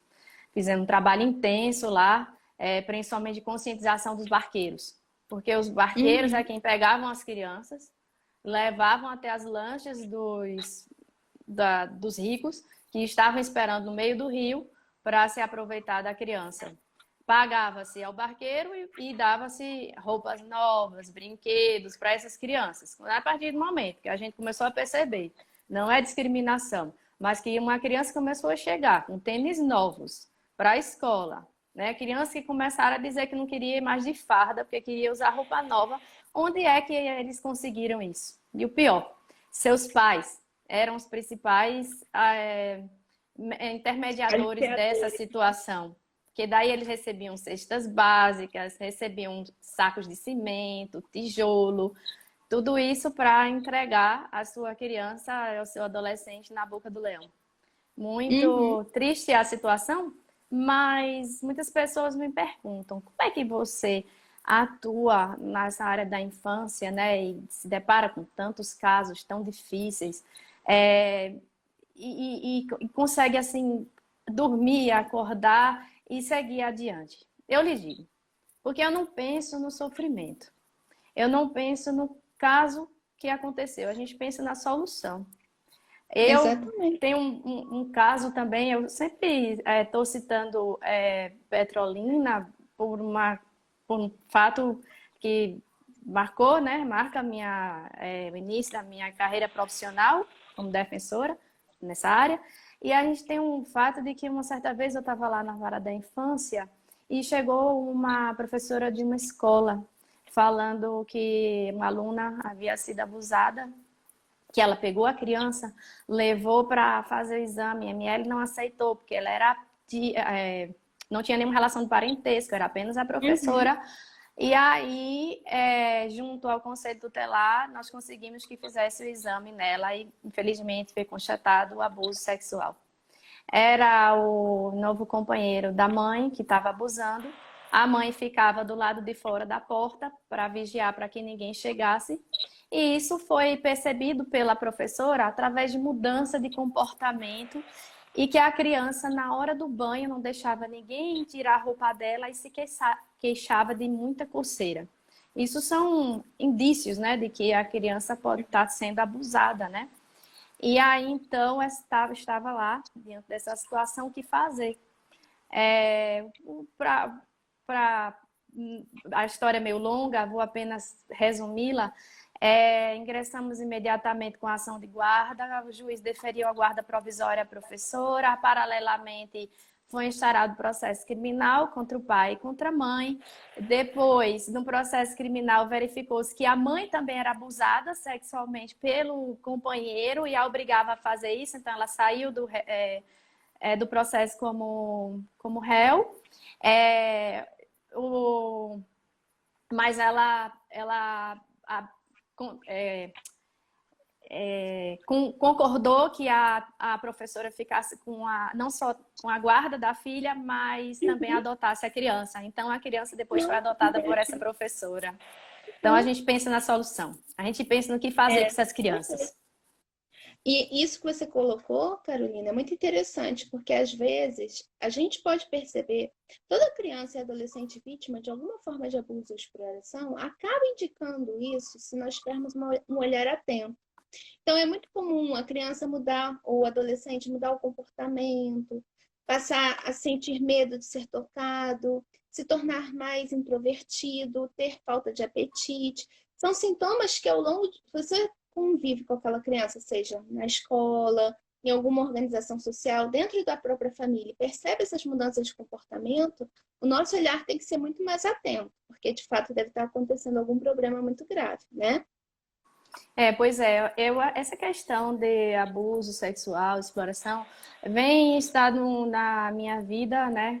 Fizemos um trabalho intenso lá, principalmente de conscientização dos barqueiros, porque os barqueiros é quem pegavam as crianças, levavam até as lanchas dos ricos que estavam esperando no meio do rio para se aproveitar da criança. Pagava-se ao barqueiro e dava-se roupas novas, brinquedos para essas crianças. A partir do momento que a gente começou a perceber, não é discriminação, mas que uma criança começou a chegar com tênis novos para a escola, né? Crianças que começaram a dizer que não queria ir mais de farda, porque queria usar roupa nova. Onde é que eles conseguiram isso? E o pior, seus pais eram os principais intermediadores dessa situação. Porque daí eles recebiam cestas básicas, recebiam sacos de cimento, tijolo, tudo isso para entregar a sua criança, ao seu adolescente na boca do leão. Muito triste a situação, mas muitas pessoas me perguntam, como é que você atua nessa área da infância, né, e se depara com tantos casos tão difíceis, e consegue, assim, dormir, acordar e seguir adiante? Eu lhe digo, porque eu não penso no sofrimento, eu não penso no caso que aconteceu, a gente pensa na solução. Eu tenho um caso também, eu sempre estou citando Petrolina por um fato que marcou, né? Marca o início da minha carreira profissional como defensora nessa área. E a gente tem um fato de que uma certa vez eu estava lá na vara da infância e chegou uma professora de uma escola falando que uma aluna havia sido abusada, que ela pegou a criança, levou para fazer o exame, a ML não aceitou, porque ela era não tinha nenhuma relação de parentesco, era apenas a professora. E aí, junto ao Conselho Tutelar, nós conseguimos que fizesse o exame nela e, infelizmente, foi constatado o abuso sexual. Era o novo companheiro da mãe que estava abusando A mãe ficava do lado de fora da porta para vigiar para que ninguém chegasse. E isso foi percebido pela professora através de mudança de comportamento e que a criança, na hora do banho, não deixava ninguém tirar a roupa dela e se queixava de muita coceira. Isso são indícios, né, de que a criança pode estar sendo abusada, né? E aí, então, eu estava lá, diante dessa situação, o que fazer? Para a história é meio longa, vou apenas resumi-la. Ingressamos imediatamente com a ação de guarda, o juiz deferiu a guarda provisória à professora, paralelamente foi instaurado processo criminal contra o pai e contra a mãe. Depois, no processo criminal, verificou-se que a mãe também era abusada sexualmente pelo companheiro e a obrigava a fazer isso, então ela saiu do processo como réu. Mas ela concordou que a professora ficasse não só com a guarda da filha, mas também adotasse a criança. Então, a criança depois foi adotada por essa professora. Então, a gente pensa na solução. A gente pensa no que fazer com essas crianças. E isso que você colocou, Carolina, é muito interessante, porque às vezes a gente pode perceber, toda criança e adolescente vítima de alguma forma de abuso ou exploração acaba indicando isso se nós tivermos um olhar atento. Então é muito comum a criança mudar, ou o adolescente mudar o comportamento, passar a sentir medo de ser tocado, se tornar mais introvertido, ter falta de apetite. São sintomas que ao longo de você convive com aquela criança, seja na escola, em alguma organização social, dentro da própria família, percebe essas mudanças de comportamento, o nosso olhar tem que ser muito mais atento, porque de fato deve estar acontecendo algum problema muito grave, né? Pois é, essa questão de abuso sexual, exploração, vem estado na minha vida, né?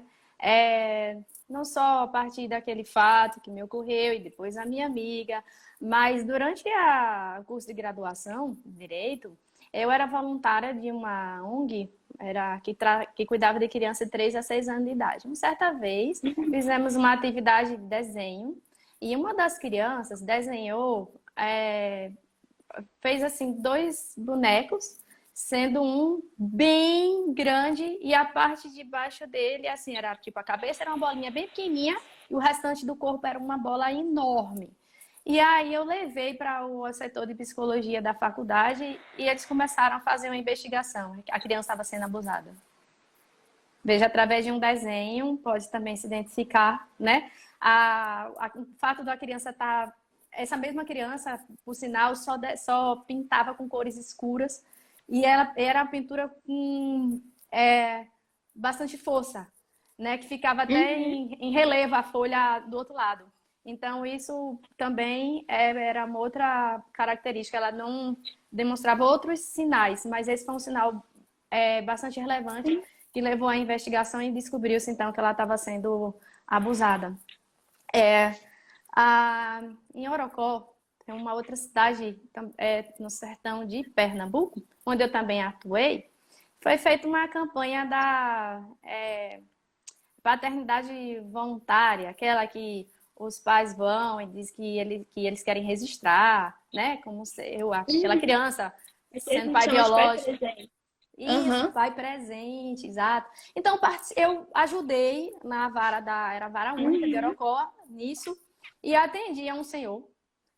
Não só a partir daquele fato que me ocorreu e depois a minha amiga, mas durante o curso de graduação em Direito, eu era voluntária de uma ONG que cuidava de crianças de 3 a 6 anos de idade. Uma certa vez, fizemos uma atividade de desenho e uma das crianças desenhou, fez assim 2 bonecos, sendo um bem grande e a parte de baixo dele, assim, era tipo a cabeça era uma bolinha bem pequenininha e o restante do corpo era uma bola enorme. E aí eu levei para o setor de psicologia da faculdade e eles começaram a fazer uma investigação. A criança estava sendo abusada. Veja, através de um desenho, pode também se identificar, né? O fato da criança estar... Essa mesma criança, por sinal, só pintava com cores escuras e ela era uma pintura com bastante força, né? Que ficava até em relevo a folha do outro lado. Então, isso também era uma outra característica. Ela não demonstrava outros sinais, mas esse foi um sinal bastante relevante que levou à investigação e descobriu-se, então, que ela estava sendo abusada. Em Orocó, tem uma outra cidade no sertão de Pernambuco, onde eu também atuei, foi feita uma campanha da paternidade voluntária, aquela que os pais vão e diz que eles querem registrar, né? Como aquela criança sendo pai biológico. Isso, pai presente, exato. Então, eu ajudei na era a vara única de Orocó, nisso, e atendi a um senhor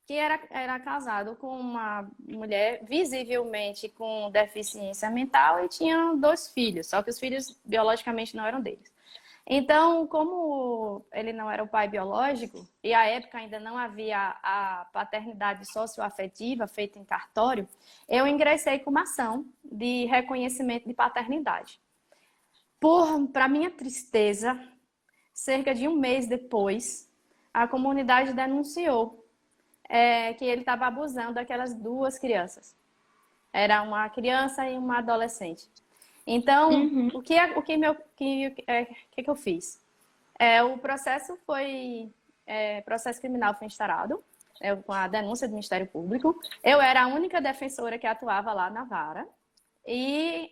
que era casado com uma mulher visivelmente com deficiência mental e tinha 2 filhos, só que os filhos biologicamente não eram deles. Então, como ele não era o pai biológico, e à época ainda não havia a paternidade socioafetiva feita em cartório, eu ingressei com uma ação de reconhecimento de paternidade. Para minha tristeza, cerca de 1 mês depois, a comunidade denunciou que ele estava abusando daquelas 2 crianças. Era uma criança e uma adolescente. Então, o que eu fiz? O processo processo criminal foi instaurado com a denúncia do Ministério Público. Eu era a única defensora que atuava lá na vara e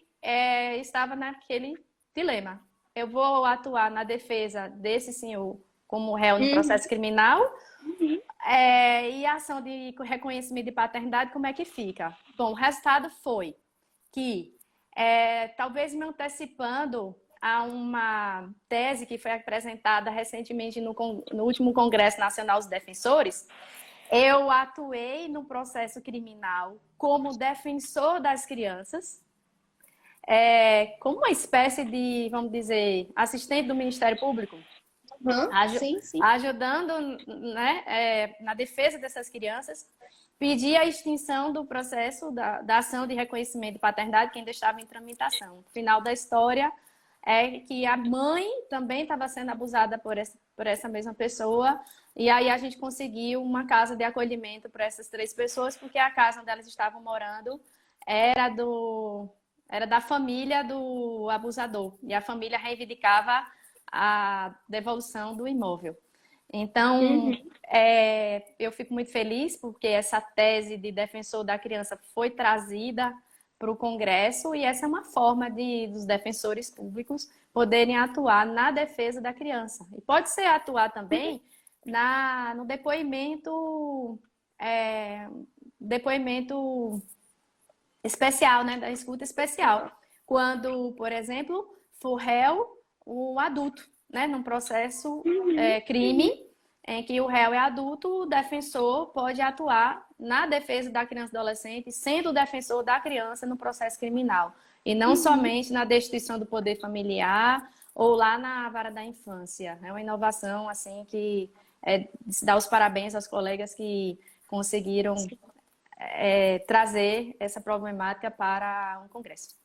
estava naquele dilema. Eu vou atuar na defesa desse senhor como réu no processo criminal. Uhum. E a ação de reconhecimento de paternidade, como é que fica? Bom, o resultado foi que, talvez me antecipando a uma tese que foi apresentada recentemente no último Congresso Nacional dos Defensores, eu atuei no processo criminal como defensor das crianças, como uma espécie de, vamos dizer, assistente do Ministério Público, Uhum. Sim, sim. ajudando, né, na defesa dessas crianças, pedi a extinção do processo da ação de reconhecimento de paternidade que ainda estava em tramitação. O final da história é que a mãe também estava sendo abusada por essa mesma pessoa, e aí a gente conseguiu uma casa de acolhimento para essas 3 pessoas, porque a casa onde elas estavam morando era da família do abusador, e a família reivindicava a devolução do imóvel. Então, eu fico muito feliz porque essa tese de defensor da criança foi trazida para o Congresso, e essa é uma forma dos defensores públicos poderem atuar na defesa da criança. E pode ser atuar também no depoimento especial, né, da escuta especial. Quando, por exemplo, for réu o adulto, né, num processo crime, em que o réu é adulto, o defensor pode atuar na defesa da criança e adolescente, sendo o defensor da criança no processo criminal. E não somente na destituição do poder familiar ou lá na vara da infância. É uma inovação, assim, que se dá os parabéns aos colegas que conseguiram trazer essa problemática para um congresso.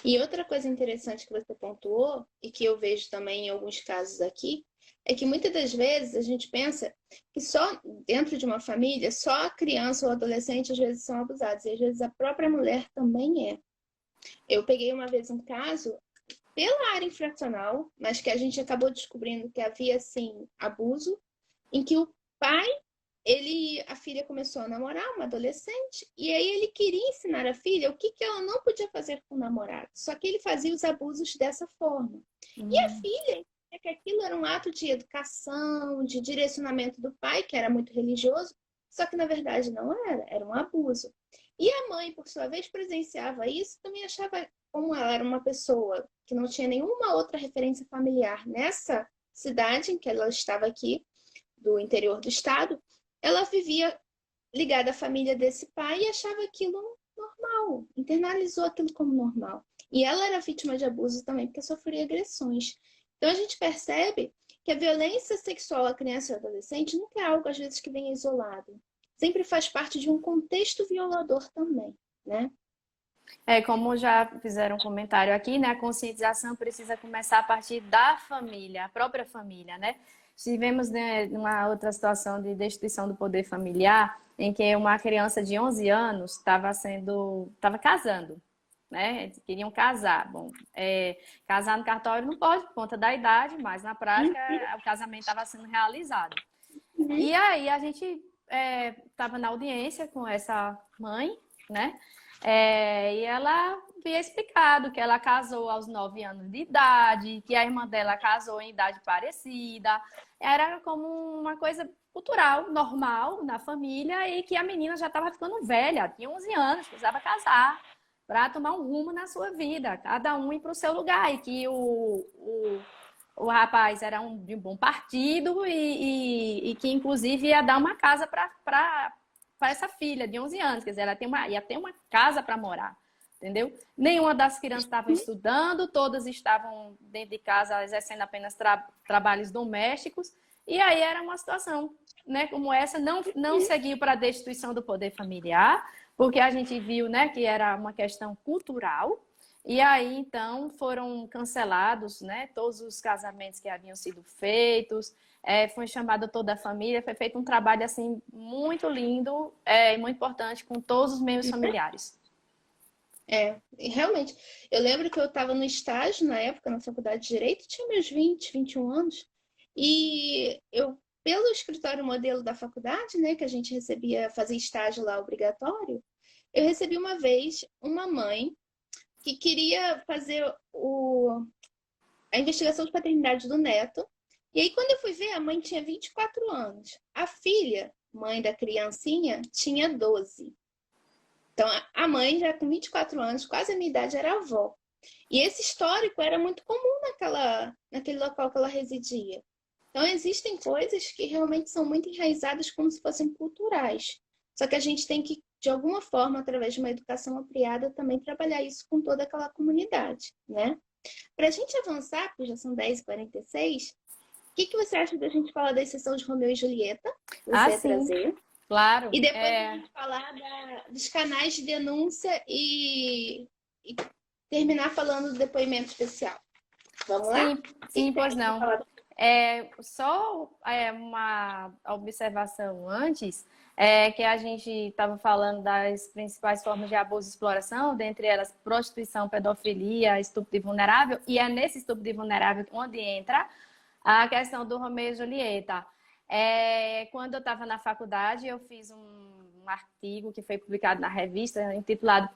E outra coisa interessante que você pontuou, e que eu vejo também em alguns casos aqui, é que muitas das vezes a gente pensa que só dentro de uma família, só a criança ou adolescente às vezes são abusados, e às vezes a própria mulher também é. Eu peguei uma vez um caso pela área infracional, mas que a gente acabou descobrindo que havia, assim, abuso, em que o pai, a filha começou a namorar, uma adolescente, e aí ele queria ensinar a filha o que ela não podia fazer com o namorado. Só que ele fazia os abusos dessa forma. E a filha, que aquilo era um ato de educação, de direcionamento do pai, que era muito religioso, só que na verdade não era um abuso. E a mãe, por sua vez, presenciava isso, também achava, como ela era uma pessoa que não tinha nenhuma outra referência familiar nessa cidade em que ela estava aqui, do interior do estado, ela vivia ligada à família desse pai e achava aquilo normal, internalizou aquilo como normal. E ela era vítima de abuso também, porque sofria agressões. Então a gente percebe que a violência sexual à criança e adolescente nunca é algo, às vezes, que vem isolado. Sempre faz parte de um contexto violador também, né? Como já fizeram um comentário aqui, né? A conscientização precisa começar a partir da família, a própria família, né? Tivemos, né, uma outra situação de destituição do poder familiar, em que uma criança de 11 anos estava casando, né? Queriam casar. Bom, casar no cartório não pode por conta da idade, mas na prática o casamento estava sendo realizado. E aí a gente estava na audiência com essa mãe, né? E ela havia explicado que ela casou aos 9 anos de idade, que a irmã dela casou em idade parecida. Era como uma coisa cultural, normal, na família, e que a menina já estava ficando velha, tinha 11 anos, precisava casar para tomar um rumo na sua vida, cada um ir para o seu lugar, e que o rapaz era de um bom partido e que, inclusive, ia dar uma casa para essa filha de 11 anos. Quer dizer, ela ia ter uma casa para morar, entendeu? Nenhuma das crianças estava estudando, todas estavam dentro de casa exercendo apenas trabalhos domésticos. E aí era uma situação, né, como essa, não seguiu para a destituição do poder familiar, porque a gente viu, né, que era uma questão cultural. E aí, então, foram cancelados, né, todos os casamentos que haviam sido feitos, foi chamada toda a família, foi feito um trabalho, assim, muito lindo e muito importante com todos os membros familiares. Realmente. Eu lembro que eu estava no estágio na época, na faculdade de Direito, tinha meus 20, 21 anos, e eu, pelo escritório modelo da faculdade, né, que a gente recebia, fazer estágio lá obrigatório, eu recebi uma vez uma mãe que queria fazer a investigação de paternidade do neto, E aí, quando eu fui ver, a mãe tinha 24 anos. A filha, mãe da criancinha, tinha 12. Então, a mãe já com 24 anos, quase a minha idade, era avó. E esse histórico era muito comum naquele local que ela residia. Então, existem coisas que realmente são muito enraizadas como se fossem culturais. Só que a gente tem que, de alguma forma, através de uma educação ampliada, também trabalhar isso com toda aquela comunidade, né? Para a gente avançar, porque já são 10h46, o que você acha da gente falar da exceção de Romeu e Julieta? Você ia sim, trazer. claro. E depois a gente falar dos canais de denúncia e terminar falando do depoimento especial. Vamos lá? Sim, pois não. Só uma observação antes, que a gente estava falando das principais formas de abuso e exploração, dentre elas prostituição, pedofilia, estupro de vulnerável, e é nesse estupro de vulnerável onde entra a questão do Romeu e Julieta. Quando eu estava na faculdade, eu fiz um artigo que foi publicado na revista, intitulado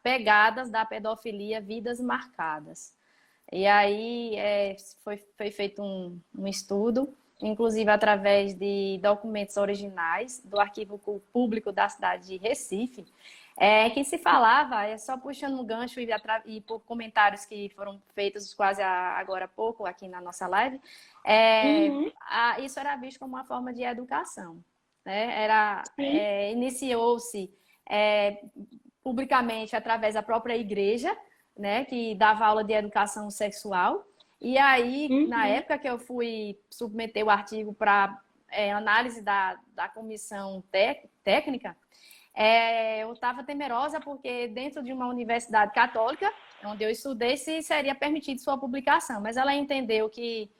Pegadas da Pedofilia, Vidas Marcadas. E aí foi feito um estudo, inclusive através de documentos originais do Arquivo Público da cidade de Recife, que se falava, só puxando um gancho e por comentários que foram feitos quase agora há pouco aqui na nossa live, isso era visto como uma forma de educação. Né? Iniciou-se publicamente através da própria igreja, né, que dava aula de educação sexual. E aí, na época que eu fui submeter o artigo para análise da comissão técnica, eu estava temerosa porque dentro de uma universidade católica, onde eu estudei, se seria permitido sua publicação. Mas ela entendeu que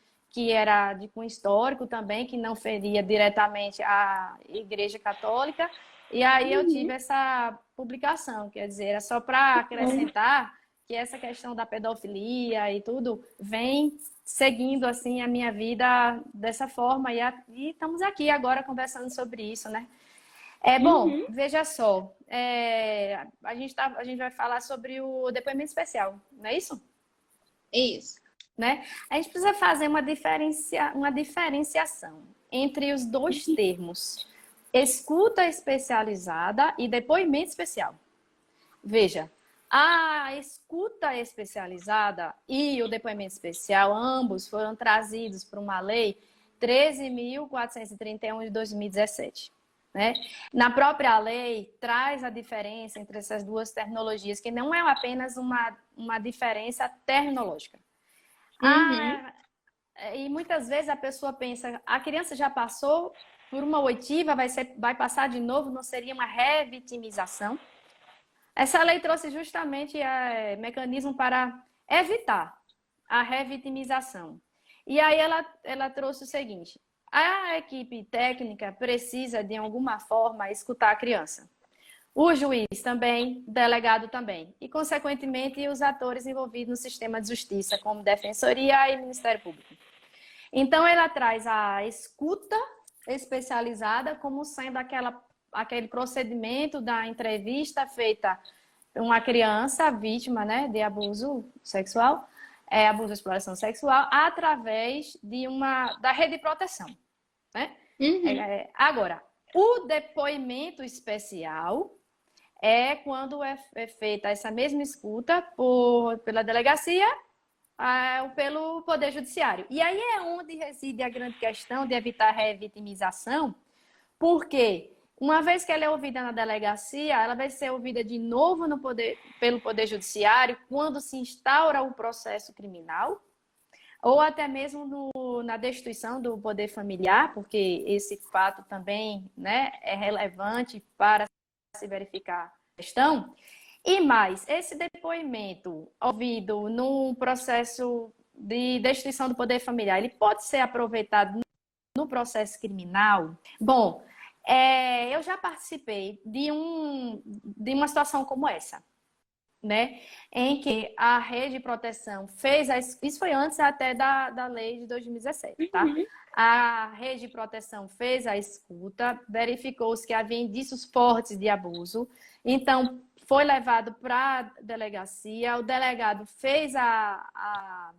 era de cunho histórico também, que não feria diretamente a Igreja Católica. E aí eu tive essa publicação, quer dizer, era só para acrescentar que essa questão da pedofilia e tudo vem seguindo assim a minha vida dessa forma e estamos aqui agora conversando sobre isso, né? Bom, veja só, a gente vai falar sobre o depoimento especial, não é isso? Isso. Né? A gente precisa fazer uma diferenciação entre os dois termos, escuta especializada e depoimento especial. Veja, a escuta especializada e o depoimento especial, ambos foram trazidos por uma lei 13.431 de 2017. Né? Na própria lei, traz a diferença entre essas duas terminologias, que não é apenas uma diferença terminológica. E muitas vezes a pessoa pensa, a criança já passou por uma oitiva, vai passar de novo, não seria uma revitimização? Essa lei trouxe justamente mecanismo para evitar a revitimização. E aí ela trouxe o seguinte, a equipe técnica precisa, de alguma forma, escutar a criança. O juiz também, o delegado também. E, consequentemente, os atores envolvidos no sistema de justiça, como Defensoria e Ministério Público. Então, ela traz a escuta especializada como sendo aquele procedimento da entrevista feita por uma criança vítima, né, de abuso sexual, abuso e exploração sexual, através da rede de proteção. Né? Agora, o depoimento especial é quando é feita essa mesma escuta pela delegacia ou pelo Poder Judiciário. E aí é onde reside a grande questão de evitar a revitimização, porque uma vez que ela é ouvida na delegacia, ela vai ser ouvida de novo pelo Poder Judiciário quando se instaura o processo criminal, ou até mesmo na destituição do poder familiar, porque esse fato também, né, é relevante para se verificar a questão. E mais, esse depoimento ouvido no processo de destituição do poder familiar, ele pode ser aproveitado no processo criminal? Bom, eu já participei de uma situação como essa, né? Em que a rede de proteção isso foi antes até da lei de 2017, tá? A rede de proteção fez a escuta, verificou-se que havia indícios fortes de abuso, então foi levado para a delegacia, o delegado fez a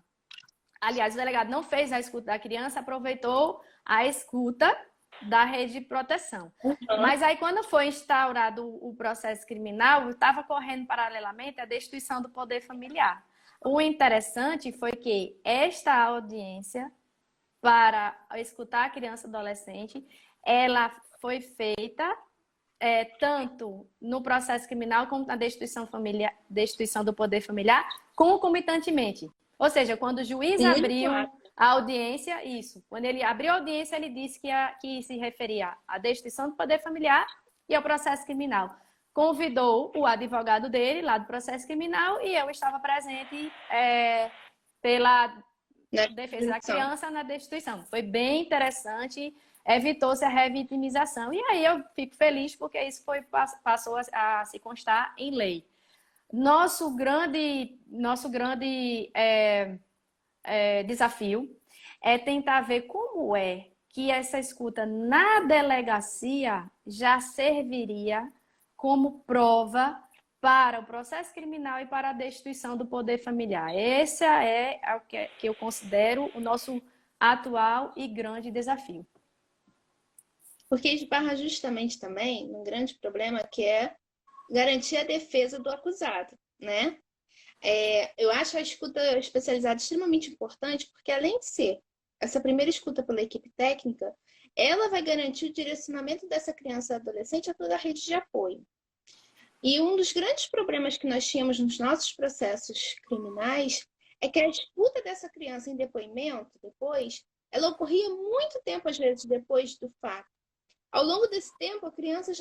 aliás, o delegado não fez a escuta da criança, aproveitou a escuta da rede de proteção. Mas aí, quando foi instaurado o processo criminal, estava correndo paralelamente a destituição do poder familiar. O interessante foi que esta audiência para escutar a criança e adolescente, ela foi feita tanto no processo criminal como na destituição do poder familiar, concomitantemente. Ou seja, quando o juiz abriu a audiência, quando ele abriu a audiência, ele disse que se referia à destituição do poder familiar e ao processo criminal. Convidou o advogado dele lá do processo criminal e eu estava presente pela defesa da criança na destituição. Foi bem interessante, evitou-se a revitimização. E aí eu fico feliz porque isso passou a se constar em lei. Nosso grande desafio é tentar ver como é que essa escuta na delegacia já serviria como prova para o processo criminal e para a destituição do poder familiar. Esse é o que eu considero o nosso atual e grande desafio. Porque esbarra justamente também num grande problema que é garantir a defesa do acusado, né? Eu acho a escuta especializada extremamente importante, porque além de ser essa primeira escuta pela equipe técnica, ela vai garantir o direcionamento dessa criança e adolescente a toda a rede de apoio. E um dos grandes problemas que nós tínhamos nos nossos processos criminais é que a escuta dessa criança em depoimento, depois, ela ocorria muito tempo, às vezes, depois do fato. Ao longo desse tempo, a criança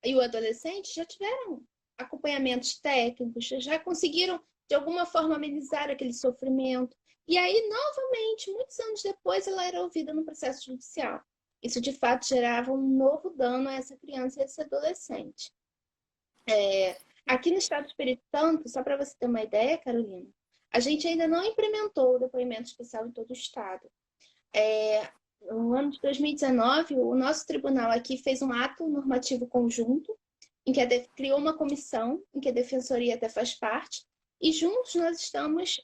e o adolescente já tiveram acompanhamentos técnicos, já conseguiram, de alguma forma, amenizar aquele sofrimento. E aí, novamente, muitos anos depois, ela era ouvida no processo judicial. Isso, de fato, gerava um novo dano a essa criança e a esse adolescente. Aqui no estado do Espírito Santo, só para você ter uma ideia, Carolina, a gente ainda não implementou o depoimento especial em todo o estado. No ano de 2019, o nosso tribunal aqui fez um ato normativo conjunto, em que criou uma comissão, em que a Defensoria até faz parte, e juntos nós estamos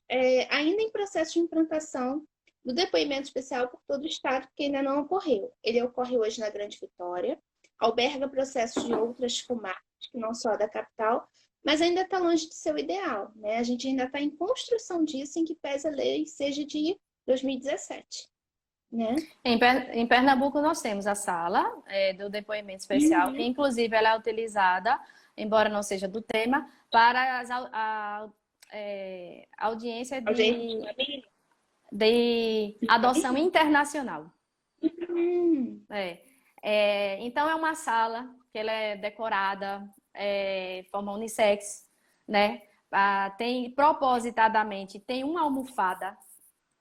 ainda em processo de implantação do depoimento especial por todo o estado, que ainda não ocorreu. Ele ocorre hoje na Grande Vitória, alberga processos de outras comarcas, que não só da capital, mas ainda está longe de ser o ideal, né? A gente ainda está em construção disso, em que pese a lei seja de 2017. Né? Em Pernambuco nós temos a sala do depoimento especial, que inclusive ela é utilizada, embora não seja do tema, para a audiência de adoção internacional. Então é uma sala que ela é decorada, forma unissex, né? Propositadamente tem uma almofada,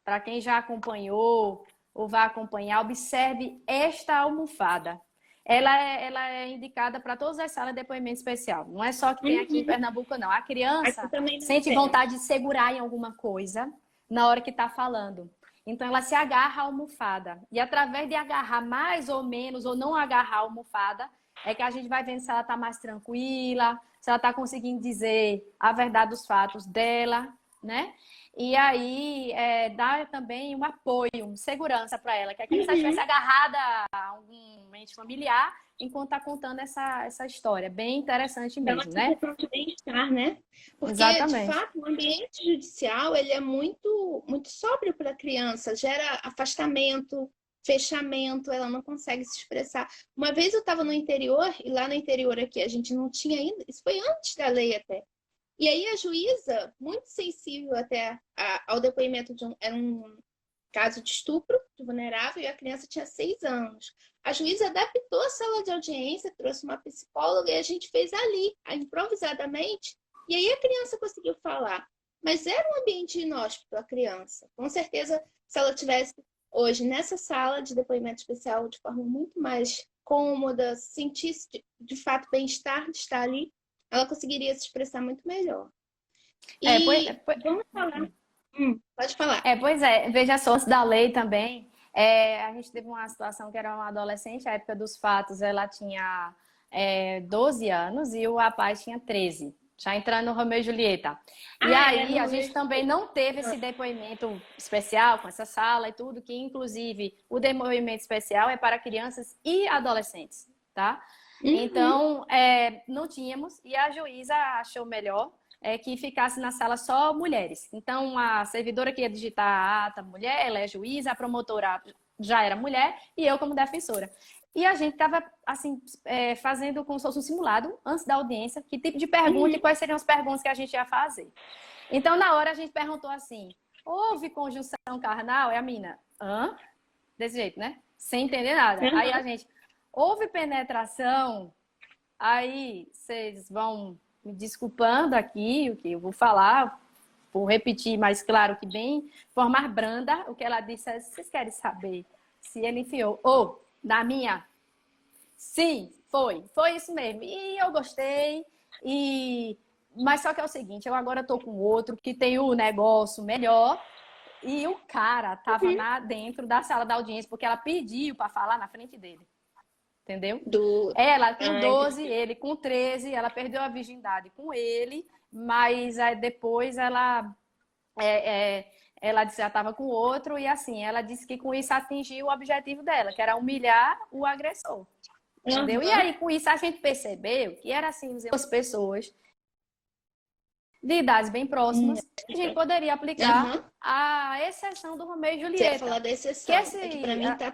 para quem já acompanhou ou vai acompanhar, observe esta almofada. Ela é indicada para todas as salas de depoimento especial. Não é só que tem aqui em Pernambuco, não. A criança sente vontade de segurar em alguma coisa na hora que está falando. Então, ela se agarra à almofada. E através de agarrar mais ou menos, ou não agarrar a almofada, é que a gente vai vendo se ela está mais tranquila, se ela está conseguindo dizer a verdade dos fatos dela, né? E aí dá também um apoio, segurança para ela, que é como se ela estivesse agarrada a algum ente familiar enquanto está contando essa história. Bem interessante mesmo, né? De bem-estar, né? Porque, exatamente, de fato, o ambiente judicial ele é muito, muito sóbrio para a criança, gera afastamento, fechamento, ela não consegue se expressar. Uma vez eu estava no interior, e lá no interior aqui a gente não tinha ainda, isso foi antes da lei até. E aí a juíza, muito sensível até ao depoimento era um caso de estupro de vulnerável e a criança tinha 6 anos. A juíza adaptou a sala de audiência, trouxe uma psicóloga e a gente fez ali, improvisadamente, e aí a criança conseguiu falar. Mas era um ambiente inóspito a criança. Com certeza, se ela tivesse hoje nessa sala de depoimento especial de forma muito mais cômoda, sentisse de fato bem-estar de estar ali, ela conseguiria se expressar muito melhor. Vamos falar. Pode falar. Pois é, veja só, antes da lei também, a gente teve uma situação que era uma adolescente, a época dos fatos, ela tinha 12 anos e o rapaz tinha 13. Já entrando no Romeu e Julieta. E aí, a gente também não teve esse depoimento especial com essa sala e tudo, que inclusive o depoimento especial é para crianças e adolescentes, tá? Então, não tínhamos, e a juíza achou melhor que ficasse na sala só mulheres. Então, a servidora que ia digitar a ata, mulher, ela é juíza, a promotora já era mulher, e eu como defensora. E a gente estava, assim, fazendo como se fosse um simulado, antes da audiência, que tipo de pergunta e quais seriam as perguntas que a gente ia fazer. Então, na hora, a gente perguntou assim, houve conjunção carnal? E a mina, hã? Desse jeito, né? Sem entender nada. Aí a gente, houve penetração? Aí, vocês vão me desculpando aqui, o que eu vou falar, vou repetir mais claro que bem, formar branda, o que ela disse é, vocês querem saber se ele enfiou ou da minha? Sim, foi isso mesmo. E eu gostei, mas só que é o seguinte, eu agora tô com outro que tem o negócio melhor e o cara tava dentro da sala da audiência porque ela pediu para falar na frente dele. Entendeu? Ela com 12, ele com 13, ela perdeu a virgindade com ele, mas depois ela disse que já estava com outro e assim, ela disse que com isso atingiu o objetivo dela, que era humilhar o agressor. Entendeu? E aí, com isso, a gente percebeu que era assim, duas pessoas de idades bem próximas, que a gente poderia aplicar a exceção do Romeu e Julieta. Você ia falar da exceção, que pra mim tá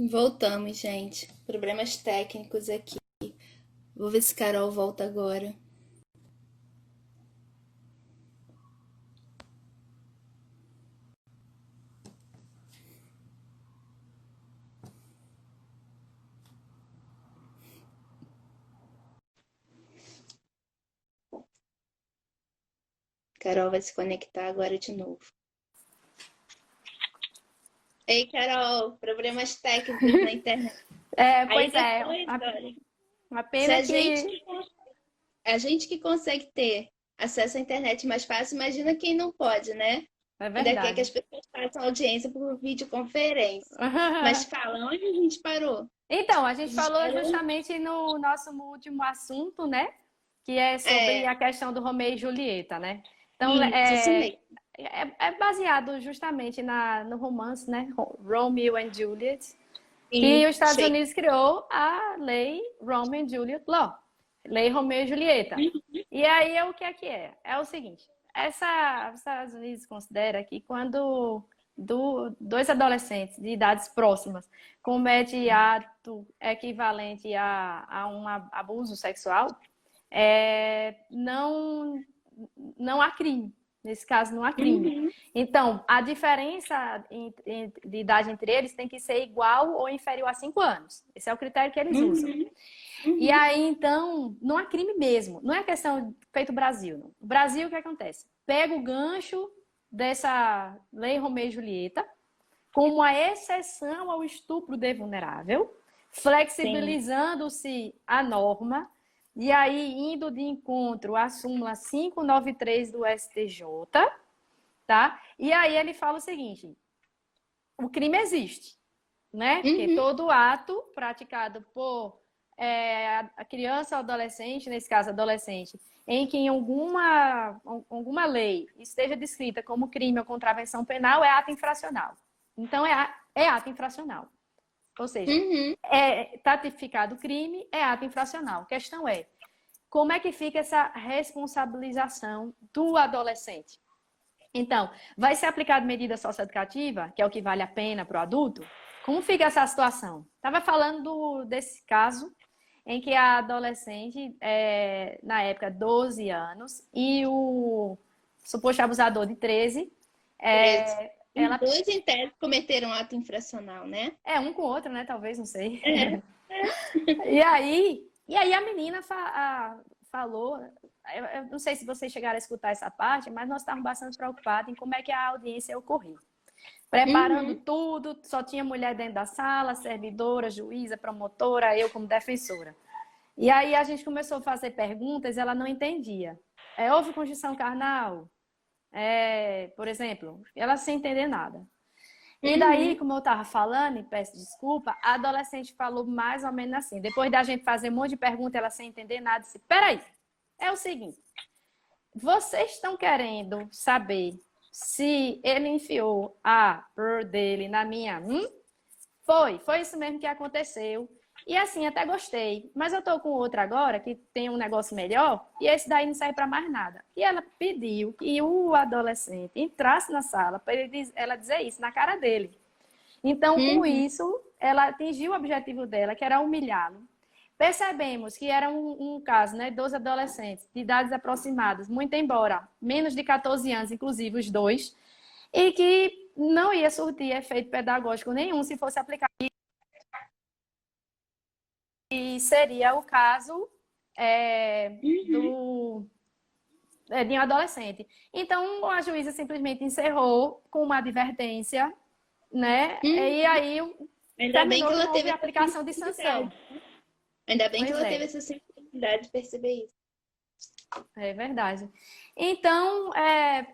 Voltamos, gente. Problemas técnicos aqui. Vou ver se Carol volta agora. Carol vai se conectar agora de novo. Ei, Carol, problemas técnicos na internet. Pois é. Uma pena que... A gente que consegue ter acesso à internet mais fácil, imagina quem não pode, né? É verdade. Ainda quer que as pessoas façam audiência por videoconferência. Mas fala, onde a gente parou? Então, a gente falou justamente no nosso último assunto, né? Que é sobre a questão do Romeu e Julieta, né? Então, isso mesmo. É baseado justamente no romance, né? Romeo and Juliet. E os Estados Unidos criou a lei Romeo and Juliet Law. Lei Romeo e Julieta. E aí, o que é? É o seguinte. Os Estados Unidos considera que quando dois adolescentes de idades próximas cometem ato equivalente a um abuso sexual, não há crime. Nesse caso, não há crime. Então, a diferença de idade entre eles tem que ser igual ou inferior a 5 anos. Esse é o critério que eles usam. E aí, então, não há crime mesmo. Não é questão feito no Brasil. Não. No Brasil, o que acontece? Pega o gancho dessa lei Romeu e Julieta como uma exceção ao estupro de vulnerável, flexibilizando-se a norma, e aí indo de encontro à súmula 593 do STJ, tá? E aí ele fala o seguinte, o crime existe, né? Porque todo ato praticado por a criança ou adolescente, nesse caso adolescente, em que em alguma lei esteja descrita como crime ou contravenção penal, é ato infracional. Então, é ato infracional. Ou seja, tá tipificado o crime, é ato infracional. A questão é, como é que fica essa responsabilização do adolescente? Então, vai ser aplicada medida socioeducativa, que é o que vale a pena para o adulto? Como fica essa situação? Estava falando desse caso em que a adolescente, na época, 12 anos, e o suposto abusador de 13... Os dois, em tese, cometeram ato infracional, né? Um com o outro, né? Talvez, não sei. E aí a menina falou... Eu não sei se vocês chegaram a escutar essa parte, mas nós estávamos bastante preocupados em como é que a audiência ia ocorrer. Preparando tudo, só tinha mulher dentro da sala, servidora, juíza, promotora, eu como defensora. E aí a gente começou a fazer perguntas e ela não entendia. Houve conjunção carnal? Por exemplo, ela sem entender nada. E daí, como eu estava falando, e peço desculpa, a adolescente falou mais ou menos assim. Depois da gente fazer um monte de perguntas, ela sem entender nada, disse, peraí, é o seguinte, vocês estão querendo saber se ele enfiou a per dele na minha... Foi isso mesmo que aconteceu. E assim, até gostei. Mas eu tô com outra agora, que tem um negócio melhor, e esse daí não serve para mais nada. E ela pediu que o adolescente entrasse na sala para ela dizer isso na cara dele. Então, com isso, ela atingiu o objetivo dela, que era humilhá-lo. Percebemos que era um caso, né, 12 adolescentes de idades aproximadas, muito embora menos de 14 anos, inclusive os dois, e que não ia surtir efeito pedagógico nenhum se fosse aplicado. E seria o caso de um adolescente. Então, a juíza simplesmente encerrou com uma advertência, né? E aí Ainda bem que ela teve a aplicação de sanção. Ainda bem que ela teve essa sensibilidade de perceber isso. É verdade. Então,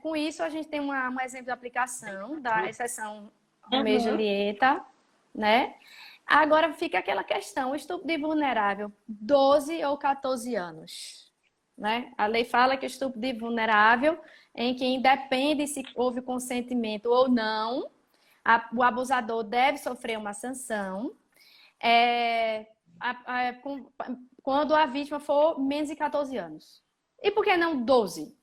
com isso, a gente tem um exemplo de aplicação da exceção Romeu e Julieta, né? Agora fica aquela questão, o estupro de vulnerável, 12 ou 14 anos, né? A lei fala que o estupro de vulnerável, em que independe se houve consentimento ou não, o abusador deve sofrer uma sanção, quando a vítima for menos de 14 anos. E por que não 12?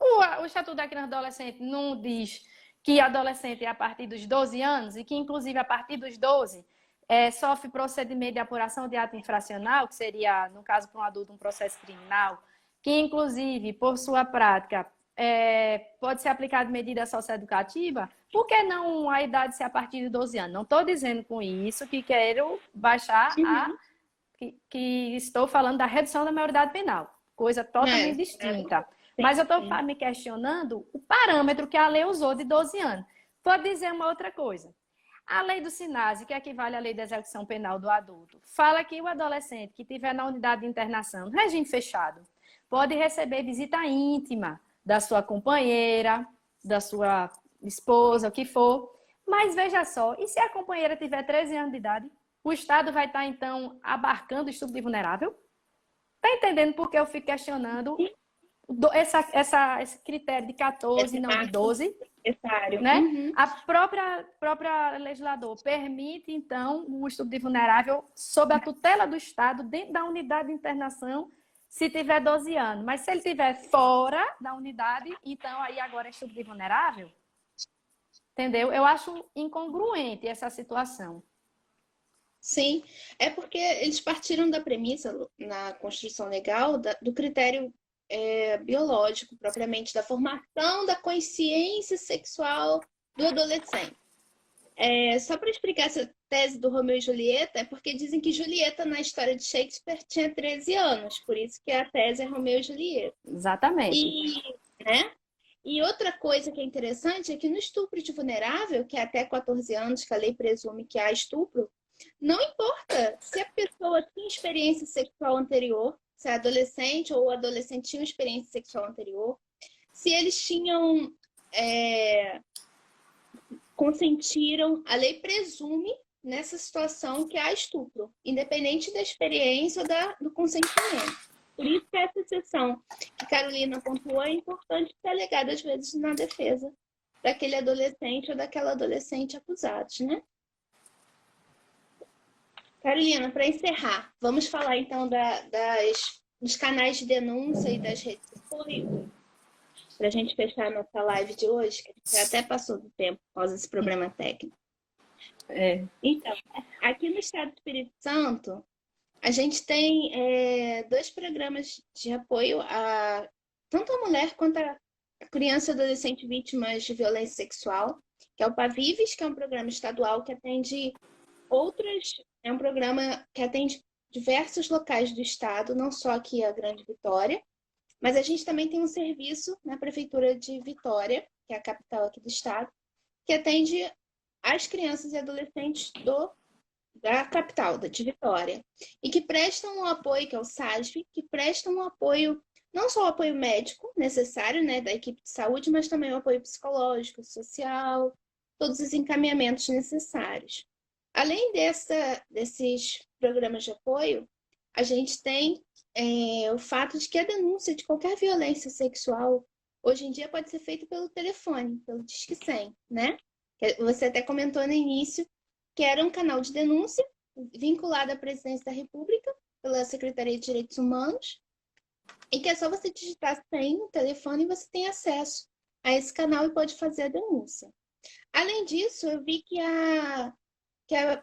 O Estatuto da Criança e do Adolescente não diz que adolescente é a partir dos 12 anos e que, inclusive, a partir dos 12 sofre procedimento de apuração de ato infracional, que seria, no caso, para um adulto, um processo criminal, que, inclusive, por sua prática, pode ser aplicado medida socioeducativa. Por que não a idade ser a partir de 12 anos? Não estou dizendo com isso que quero baixar que estou falando da redução da maioridade penal. Coisa totalmente distinta. Mas eu estou me questionando o parâmetro que a lei usou de 12 anos. Vou dizer uma outra coisa. A lei do SINASE, que equivale à lei da execução penal do adulto, fala que o adolescente que estiver na unidade de internação, no regime fechado, pode receber visita íntima da sua companheira, da sua esposa, o que for. Mas veja só, e se a companheira tiver 13 anos de idade? O Estado vai estar, então, abarcando o estupro de vulnerável? Está entendendo por que eu fico questionando esse critério de 14 e não de 12? Né? A própria legislador permite, então, o estupro de vulnerável sob a tutela do Estado, dentro da unidade de internação, se tiver 12 anos. Mas se ele estiver fora da unidade, então aí agora é estupro de vulnerável? Entendeu? Eu acho incongruente essa situação. Sim, é porque eles partiram da premissa, na construção legal, do critério biológico, propriamente, da formação da consciência sexual do adolescente. Só para explicar essa tese do Romeu e Julieta, é porque dizem que Julieta, na história de Shakespeare, tinha 13 anos, por isso que a tese é Romeu e Julieta. Exatamente. E outra coisa que é interessante é que no estupro de vulnerável, que é até 14 anos, que a lei presume que há estupro, não importa se a pessoa tinha experiência sexual anterior, se é adolescente ou o adolescente tinha experiência sexual anterior, se eles tinham consentiram, a lei presume nessa situação que há estupro, independente da experiência ou do consentimento. Por isso que essa exceção que Carolina pontuou é importante ser alegada às vezes na defesa daquele adolescente ou daquela adolescente acusados, né? Carolina, para encerrar, vamos falar então dos canais de denúncia e das redes de apoio, para a gente fechar a nossa live de hoje, que a gente até passou do tempo por causa desse problema técnico. Então, aqui no Estado do Espírito Santo, a gente tem 2 programas de apoio tanto a mulher quanto a criança e adolescente vítimas de violência sexual, que é o PAVIVES, que é um programa estadual que atende é um programa que atende diversos locais do estado, não só aqui a Grande Vitória, mas a gente também tem um serviço na Prefeitura de Vitória, que é a capital aqui do estado, que atende as crianças e adolescentes da capital, de Vitória, e que prestam um apoio, que é o SASV, que prestam um apoio, não só o apoio médico necessário, né, da equipe de saúde, mas também o apoio psicológico, social, todos os encaminhamentos necessários. Além desses programas de apoio, a gente tem o fato de que a denúncia de qualquer violência sexual hoje em dia pode ser feita pelo telefone, pelo Disque 100, né? Você até comentou no início que era um canal de denúncia vinculado à Presidência da República pela Secretaria de Direitos Humanos e que é só você digitar 100 no telefone e você tem acesso a esse canal e pode fazer a denúncia. Além disso, eu vi que a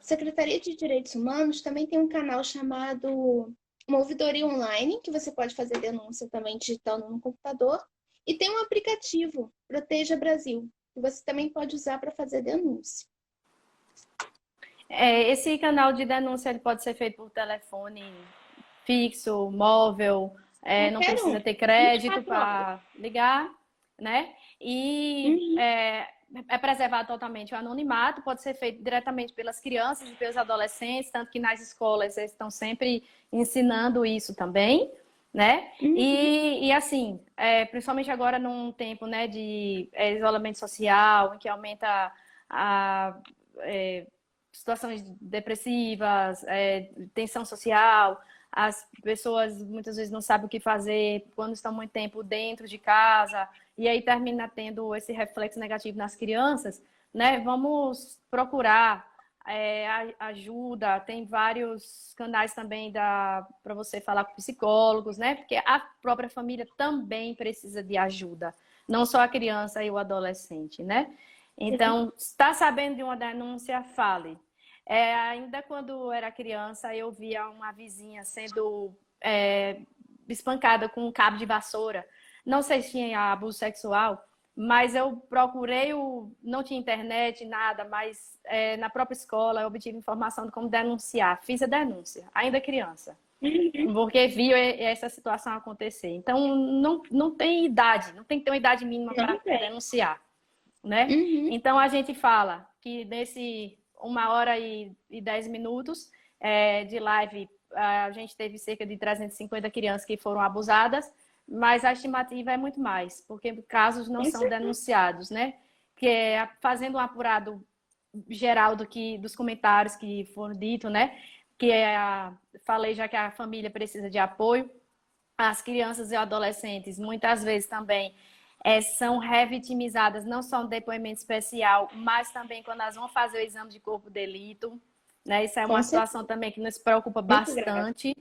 Secretaria de Direitos Humanos também tem um canal chamado uma ouvidoria online, que você pode fazer denúncia também digitando no computador. E tem um aplicativo, Proteja Brasil, que você também pode usar para fazer denúncia. Esse canal de denúncia ele pode ser feito por telefone fixo, móvel, não precisa ter crédito para ligar, né? E é preservado totalmente o anonimato, pode ser feito diretamente pelas crianças e pelos adolescentes, tanto que nas escolas eles estão sempre ensinando isso também, né? E assim, principalmente agora num tempo, né, de isolamento social, em que aumenta situações depressivas, tensão social, as pessoas muitas vezes não sabem o que fazer quando estão muito tempo dentro de casa, e aí termina tendo esse reflexo negativo nas crianças, né? Vamos procurar ajuda, tem vários canais também para você falar com psicólogos, né? Porque a própria família também precisa de ajuda, não só a criança e o adolescente, né? Então, está sabendo de uma denúncia, fale. Ainda quando eu era criança, eu via uma vizinha sendo espancada com um cabo de vassoura. Não sei se tinha abuso sexual, mas eu procurei, não tinha internet, nada, mas na própria escola eu obtive informação de como denunciar. Fiz a denúncia, ainda criança, porque viu essa situação acontecer. Então, não tem idade, não tem que ter uma idade mínima para denunciar, né? Então, a gente fala que nesse 1h10 de live, a gente teve cerca de 350 crianças que foram abusadas, mas a estimativa é muito mais, porque casos não são denunciados, né? Que fazendo um apurado geral dos comentários que foram ditos, né? Que falei já que a família precisa de apoio, as crianças e adolescentes muitas vezes também são revitimizadas, não só no depoimento especial, mas também quando elas vão fazer o exame de corpo de delito, né? Isso é uma situação também que nos preocupa bastante.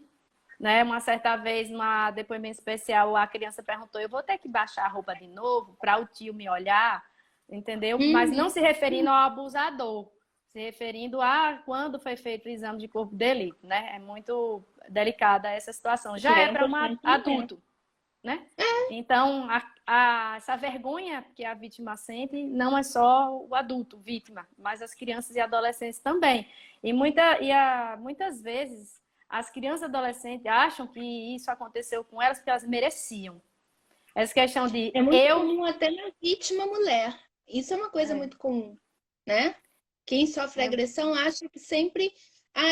Né? Uma certa vez, num depoimento especial, a criança perguntou: eu vou ter que baixar a roupa de novo para o tio me olhar? Entendeu? Mas não se referindo ao abusador, se referindo a quando foi feito o exame de corpo de delito, né? É muito delicada essa situação. Já é para um adulto, né? Então, essa vergonha que a vítima sente não é só o adulto, vítima, mas as crianças e adolescentes também. E muitas vezes as crianças e adolescentes acham que isso aconteceu com elas porque elas mereciam. Essa questão de comum até na vítima mulher. Isso é uma coisa muito comum, né? Quem sofre agressão acha que sempre,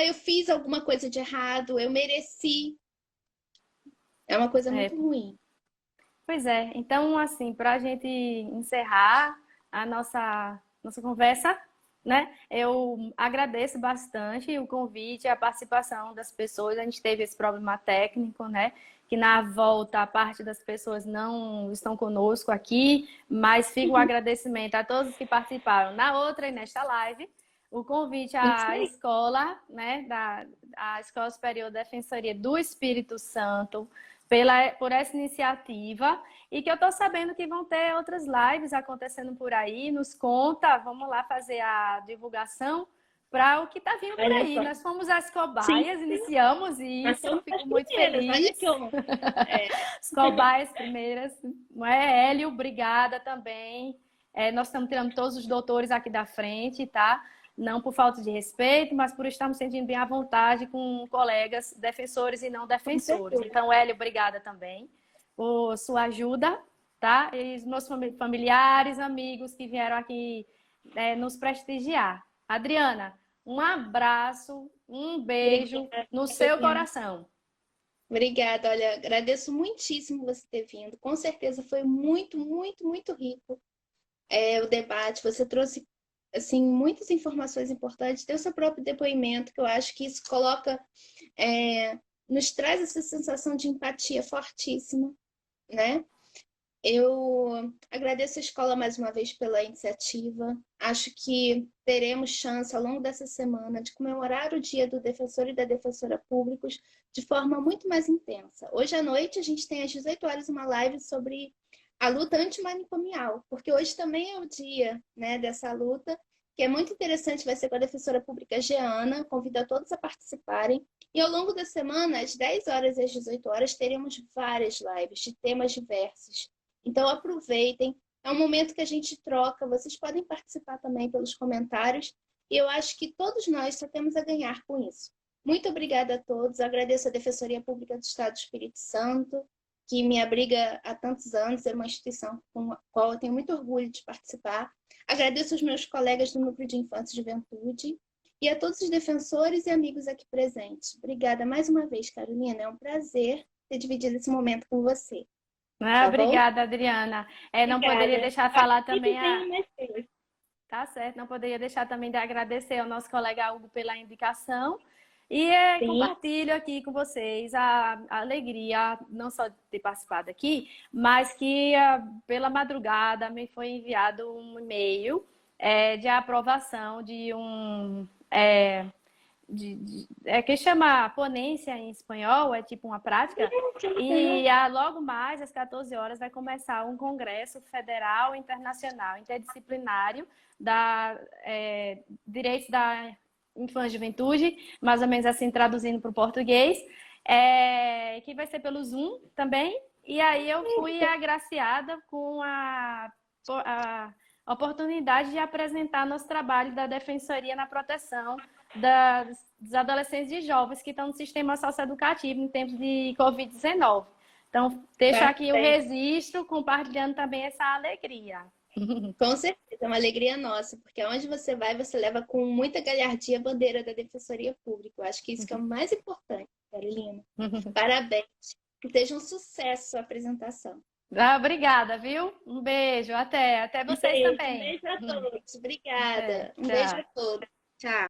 eu fiz alguma coisa de errado, eu mereci. É uma coisa muito ruim. Pois é. Então, assim, para a gente encerrar a nossa conversa, né? Eu agradeço bastante o convite, a participação das pessoas. A gente teve esse problema técnico, né? Que na volta a parte das pessoas não estão conosco aqui, mas fica o agradecimento a todos que participaram na outra e nesta live. O convite à escola, né? A Escola Superior de Defensoria do Espírito Santo, por essa iniciativa, e que eu estou sabendo que vão ter outras lives acontecendo por aí. Nos conta, vamos lá fazer a divulgação para o que está vindo por aí. Nós fomos as cobaias, iniciamos isso, fico muito feliz. As cobaias primeiras, não é? Hélio, obrigada também. Nós estamos tirando todos os doutores aqui da frente, tá? Não por falta de respeito, mas por estarmos sentindo bem à vontade com colegas defensores e não defensores. Então, Hélio, obrigada também por sua ajuda, tá? E os meus familiares, amigos que vieram aqui nos prestigiar. Adriana, um abraço, um beijo no seu coração. Obrigada, olha, agradeço muitíssimo você ter vindo. Com certeza foi muito, muito, muito rico o debate. Você trouxe assim, muitas informações importantes, deu seu próprio depoimento, que eu acho que isso coloca, nos traz essa sensação de empatia fortíssima, né? Eu agradeço a escola mais uma vez pela iniciativa. Acho que teremos chance ao longo dessa semana de comemorar o Dia do Defensor e da Defensora Públicos de forma muito mais intensa. Hoje à noite a gente tem às 18 horas uma live sobre a luta antimanicomial, porque hoje também é o dia, né, dessa luta, que é muito interessante, vai ser com a defensora pública Jeana, convido a todos a participarem. E ao longo da semana, às 10 horas e às 18 horas, teremos várias lives de temas diversos. Então aproveitem, é um momento que a gente troca, vocês podem participar também pelos comentários, e eu acho que todos nós só temos a ganhar com isso. Muito obrigada a todos, eu agradeço a Defensoria Pública do Estado do Espírito Santo, que me abriga há tantos anos, é uma instituição com a qual eu tenho muito orgulho de participar. Agradeço aos meus colegas do Núcleo de Infância e Juventude, e a todos os defensores e amigos aqui presentes. Obrigada mais uma vez, Carolina, é um prazer ter dividido esse momento com você. Ah, Tá bom? obrigada, Adriana. Não poderia deixar falar também Tá certo, não poderia deixar também de agradecer ao nosso colega Hugo pela indicação e compartilho aqui com vocês a alegria, não só de ter participado aqui, mas que pela madrugada me foi enviado um e-mail de aprovação de que chama ponência em espanhol, é tipo uma prática, e logo mais, às 14 horas, vai começar um congresso federal internacional interdisciplinário da direitos da infância e juventude, mais ou menos assim traduzindo para o português, que vai ser pelo Zoom também, e aí eu fui agraciada com a oportunidade de apresentar nosso trabalho da Defensoria na proteção dos adolescentes e jovens que estão no sistema socioeducativo em tempos de Covid-19. Então, deixo aqui o registro, compartilhando também essa alegria. Com certeza, é uma alegria nossa, porque aonde você vai, você leva com muita galhardia a bandeira da Defensoria Pública. Eu acho que isso que é o mais importante, Carolina. Parabéns. Que seja um sucesso a apresentação. Obrigada, viu? Um beijo, até vocês também. Um beijo a todos. Obrigada. Um beijo a todos. Tchau.